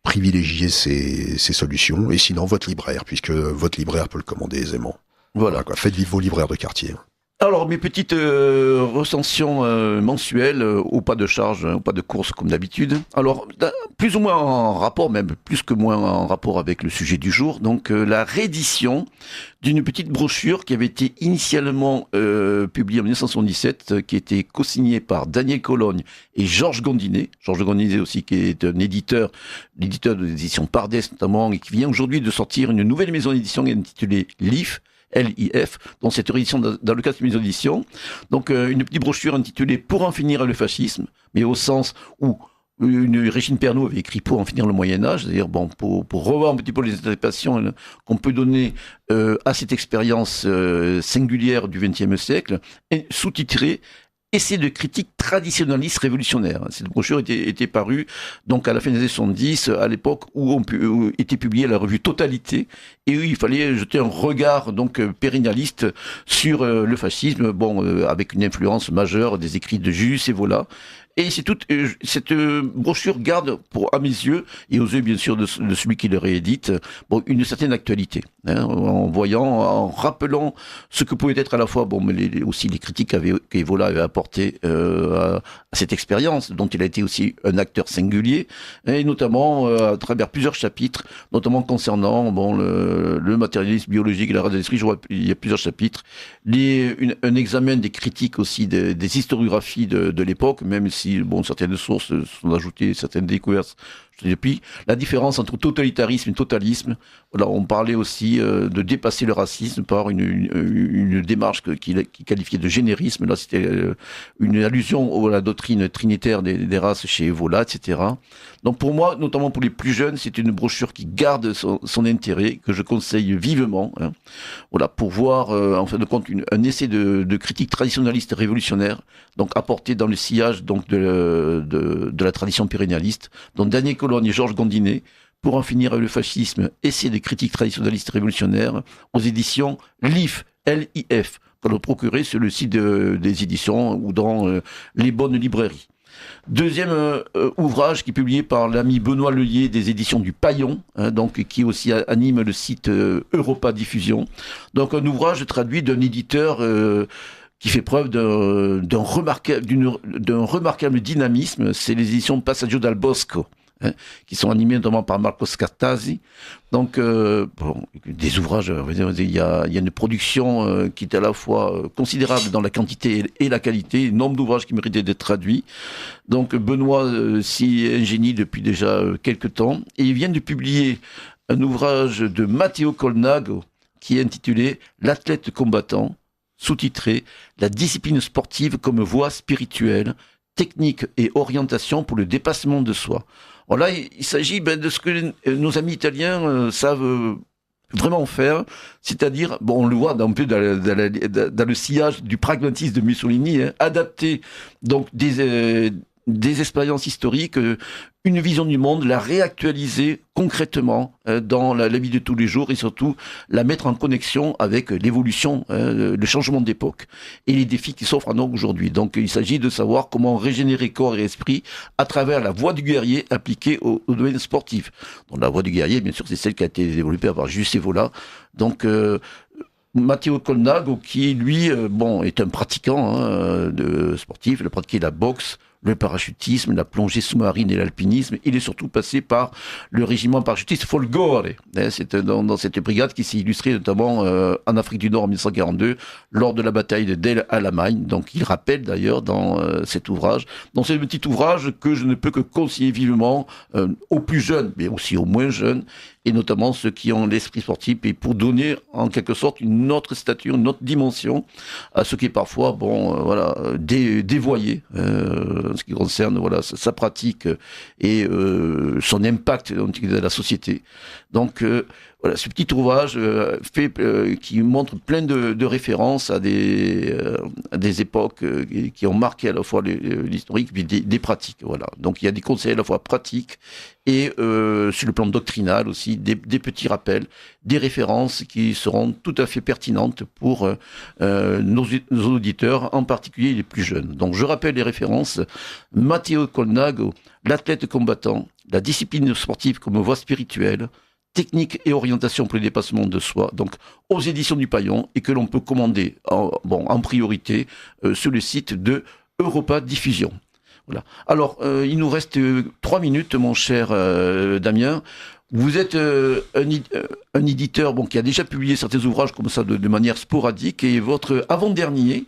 privilégier ces solutions, et sinon votre libraire, puisque votre libraire peut le commander aisément. Voilà quoi. Faites vivre vos libraires de quartier. Alors, mes petites recensions mensuelles, au pas de charge, au pas de course comme d'habitude. Alors, plus ou moins en rapport, même plus que moins en rapport avec le sujet du jour. Donc, la réédition d'une petite brochure qui avait été initialement publiée en 1977, qui était co-signée par Daniel Cologne et Georges Gondinet. Georges Gondinet aussi, qui est un l'éditeur de l'édition Pardès notamment, et qui vient aujourd'hui de sortir une nouvelle maison d'édition intitulée LIF, LIF, dans cette édition, dans le cadre de mes auditions. Donc, une petite brochure intitulée « Pour en finir le fascisme », mais au sens où Régine Pernoud avait écrit « Pour en finir le Moyen-Âge », c'est-à-dire pour revoir un petit peu les interprétations qu'on peut donner à cette expérience singulière du XXe siècle, et sous-titrée Essai de critique traditionnaliste révolutionnaire. Cette brochure était parue donc à la fin des années 70, à l'époque où était publiée la revue Totalité, et où il fallait jeter un regard donc pérennialiste sur le fascisme, avec une influence majeure des écrits de Julius Evola. Et cette brochure garde, à mes yeux, et aux yeux bien sûr de celui qui le réédite, une certaine actualité, en rappelant ce que pouvait être à la fois, mais aussi les critiques qu'Evola avait apportées à cette expérience, dont il a été aussi un acteur singulier, et notamment à travers plusieurs chapitres, notamment concernant le matérialisme biologique et la radioisterie. Je vois il y a plusieurs chapitres, un examen des critiques aussi des historiographies de l'époque, même si certaines sources sont ajoutées, certaines découvertes. Depuis la différence entre totalitarisme et totalisme, là, on parlait aussi de dépasser le racisme par une démarche qu'il qualifiait de générisme. Là, c'était une allusion à la doctrine trinitaire des races chez Evola, etc. Donc pour moi, notamment pour les plus jeunes, c'est une brochure qui garde son intérêt, que je conseille vivement. Pour voir, en fin de compte, un essai de critique traditionnaliste révolutionnaire, donc apporté dans le sillage donc de la tradition pérennialiste, dont Daniel Cologne et Georges Gondinet, Pour en finir avec le fascisme, essai de critique traditionnaliste révolutionnaire, aux éditions LIF, LIF, le procurer sur le site des éditions ou dans les bonnes librairies. Deuxième ouvrage qui est publié par l'ami Benoît Leuillet des éditions du Paillon, donc qui aussi anime le site Europa Diffusion. Donc un ouvrage traduit d'un éditeur qui fait preuve d'un remarquable dynamisme. C'est les éditions Passaggio dal Bosco, qui sont animés notamment par Marco Scartasi. Donc, des ouvrages, il y a une production qui est à la fois considérable dans la quantité et la qualité, un nombre d'ouvrages qui méritaient d'être traduits. Donc, Benoît s'y ingénie depuis déjà quelques temps, et il vient de publier un ouvrage de Matteo Colnago qui est intitulé « L'athlète combattant », sous-titré « La discipline sportive comme voie spirituelle, technique et orientation pour le dépassement de soi ». Alors là, il s'agit de ce que nos amis italiens savent vraiment faire, c'est-à-dire, on le voit un peu dans le sillage du pragmatisme de Mussolini, adapter donc des expériences historiques, une vision du monde, la réactualiser concrètement dans la vie de tous les jours et surtout la mettre en connexion avec l'évolution, le changement d'époque et les défis qui s'offrent à nous aujourd'hui. Donc il s'agit de savoir comment régénérer corps et esprit à travers la voie du guerrier appliquée au domaine sportif. Donc la voie du guerrier, bien sûr, c'est celle qui a été développée par Juste Evola. Donc Matteo Colnago, qui lui, est un pratiquant de sportif, il a pratiqué la boxe, le parachutisme, la plongée sous-marine et l'alpinisme. Il est surtout passé par le régiment parachutiste Folgore. C'est dans cette brigade qui s'est illustrée notamment en Afrique du Nord en 1942 lors de la bataille de Del Alamein. Donc il rappelle d'ailleurs dans cet ouvrage, dans ce petit ouvrage que je ne peux que conseiller vivement aux plus jeunes, mais aussi aux moins jeunes, et notamment ceux qui ont l'esprit sportif, et pour donner en quelque sorte une autre stature, une autre dimension à ce qui est parfois dévoyé, en ce qui concerne sa pratique et son impact dans la société. Donc ce petit ouvrage qui montre plein de références à des époques qui ont marqué à la fois l'historique et des pratiques. Voilà. Donc il y a des conseils à la fois pratiques et sur le plan doctrinal aussi, des petits rappels, des références qui seront tout à fait pertinentes pour nos auditeurs, en particulier les plus jeunes. Donc je rappelle les références: Matteo Colnago, l'athlète combattant, la discipline sportive comme voie spirituelle, technique et orientation pour le dépassement de soi, donc aux éditions du Paillon, et que l'on peut commander en priorité sur le site de Europa Diffusion. Voilà. Alors, il nous reste 3 minutes, mon cher Damien. Vous êtes un éditeur qui a déjà publié certains ouvrages comme ça de manière sporadique, et votre avant-dernier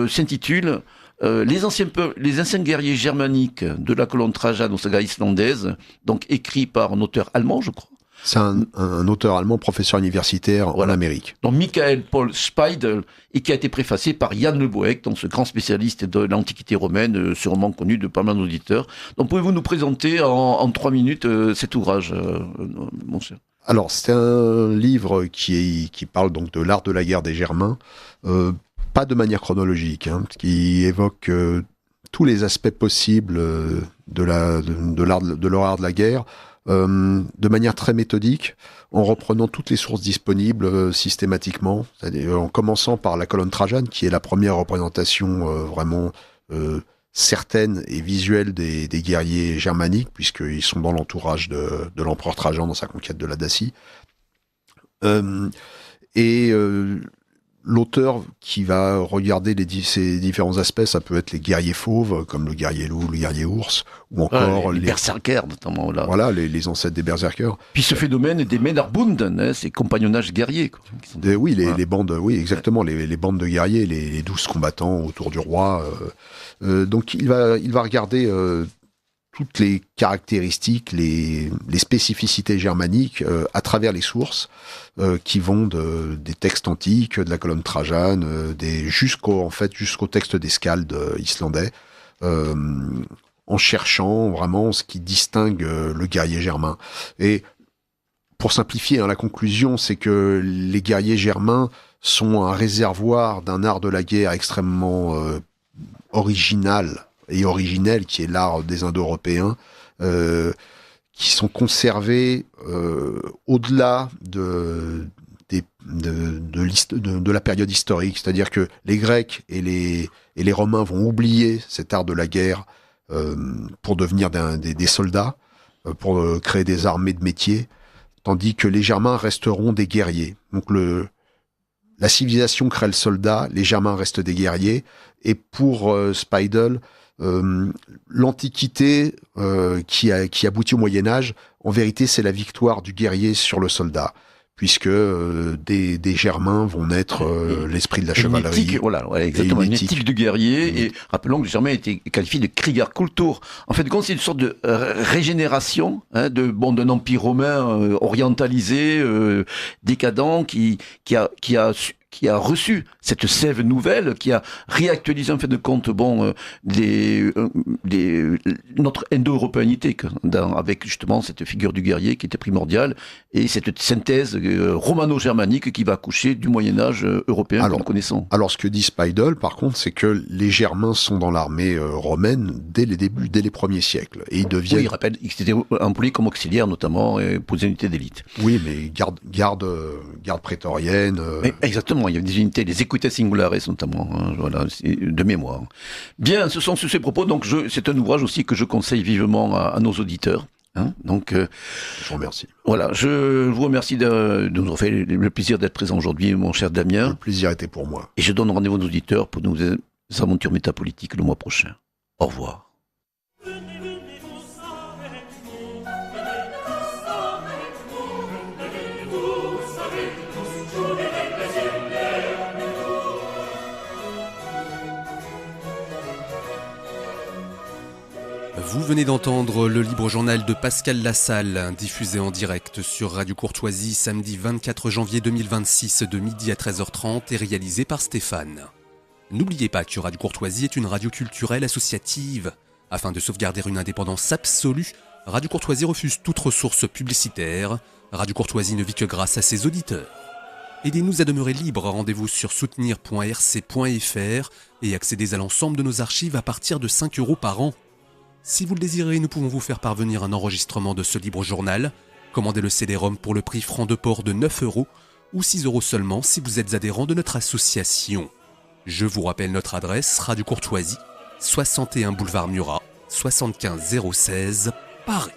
s'intitule les anciens guerriers germaniques de la colonne Trajan aux sagas islandaises, donc écrit par un auteur allemand, je crois. C'est un auteur allemand, professeur universitaire en Amérique. Donc Michael Paul Speidel, et qui a été préfacé par Jan Le Boec, donc ce grand spécialiste de l'Antiquité romaine, sûrement connu de pas mal d'auditeurs. Donc pouvez-vous nous présenter en 3 minutes cet ouvrage, mon cher? Alors c'est un livre qui parle donc de l'art de la guerre des Germains, pas de manière chronologique, qui évoque tous les aspects possibles de l'art de la guerre, de manière très méthodique, en reprenant toutes les sources disponibles systématiquement, c'est-à-dire en commençant par la colonne Trajan, qui est la première représentation vraiment certaine et visuelle des guerriers germaniques, puisqu'ils sont dans l'entourage de l'empereur Trajan dans sa conquête de la Dacie. L'auteur qui va regarder ces différents aspects, ça peut être les guerriers fauves, comme le guerrier loup, le guerrier ours, ou encore les berserkers notamment. Là. Voilà, les ancêtres des berserkers. Puis ce phénomène des Männerbunden, ces compagnonnages guerriers. Les bandes, oui, exactement, les bandes de guerriers, les 12 combattants autour du roi. Donc il va regarder toutes les caractéristiques, les spécificités germaniques à travers les sources qui vont des textes antiques, de la colonne Trajan, jusqu'au texte des Skaldes islandais, en cherchant vraiment ce qui distingue le guerrier germain. Et pour simplifier, la conclusion, c'est que les guerriers germains sont un réservoir d'un art de la guerre extrêmement original et originel, qui est l'art des Indo-Européens, qui sont conservés au-delà des de la période historique. C'est-à-dire que les Grecs et les Romains vont oublier cet art de la guerre pour devenir des soldats, pour créer des armées de métier, tandis que les Germains resteront des guerriers. Donc la civilisation crée le soldat, les Germains restent des guerriers, et pour Speidel, l'Antiquité qui aboutit au Moyen-Âge, en vérité, c'est la victoire du guerrier sur le soldat, puisque des Germains vont naître l'esprit de la chevalerie. Éthique, voilà, exactement, une éthique du guerrier, et rappelons que les Germains étaient qualifiés de Kriegerkultur. En fait, c'est une sorte de régénération d'un empire romain orientalisé, décadent, qui a reçu cette sève nouvelle, qui a réactualisé en fait de compte notre indo-européanité avec justement cette figure du guerrier qui était primordiale et cette synthèse romano-germanique qui va accoucher du Moyen-Âge européen que nous connaissons. Alors ce que dit Speidel, par contre, c'est que les Germains sont dans l'armée romaine dès les premiers siècles. Et ils deviennent... Oui, il rappelle qu'ils étaient employés comme auxiliaires notamment pour des unités d'élite. Oui, mais garde prétorienne... Exactement. Il y avait des unités, les Equites Singulares notamment, voilà, de mémoire. Bien, ce sont ces propos, donc c'est un ouvrage aussi que je conseille vivement à nos auditeurs. Donc, je vous remercie. Voilà, je vous remercie de nous avoir fait le plaisir d'être présent aujourd'hui, mon cher Damien. Le plaisir était pour moi. Et je donne rendez-vous aux auditeurs pour nos aventures métapolitiques le mois prochain. Au revoir. Vous venez d'entendre le libre journal de Pascal Lassalle, diffusé en direct sur Radio Courtoisie samedi 24 janvier 2026 de midi à 13h30 et réalisé par Stéphane. N'oubliez pas que Radio Courtoisie est une radio culturelle associative. Afin de sauvegarder une indépendance absolue, Radio Courtoisie refuse toute ressource publicitaire. Radio Courtoisie ne vit que grâce à ses auditeurs. Aidez-nous à demeurer libres, rendez-vous sur soutenir.rc.fr et accédez à l'ensemble de nos archives à partir de 5 € par an. Si vous le désirez, nous pouvons vous faire parvenir un enregistrement de ce libre journal. Commandez le CD-ROM pour le prix franc de port de 9 € ou 6 € seulement si vous êtes adhérent de notre association. Je vous rappelle notre adresse, Radio Courtoisie, 61 boulevard Murat, 75 016, Paris.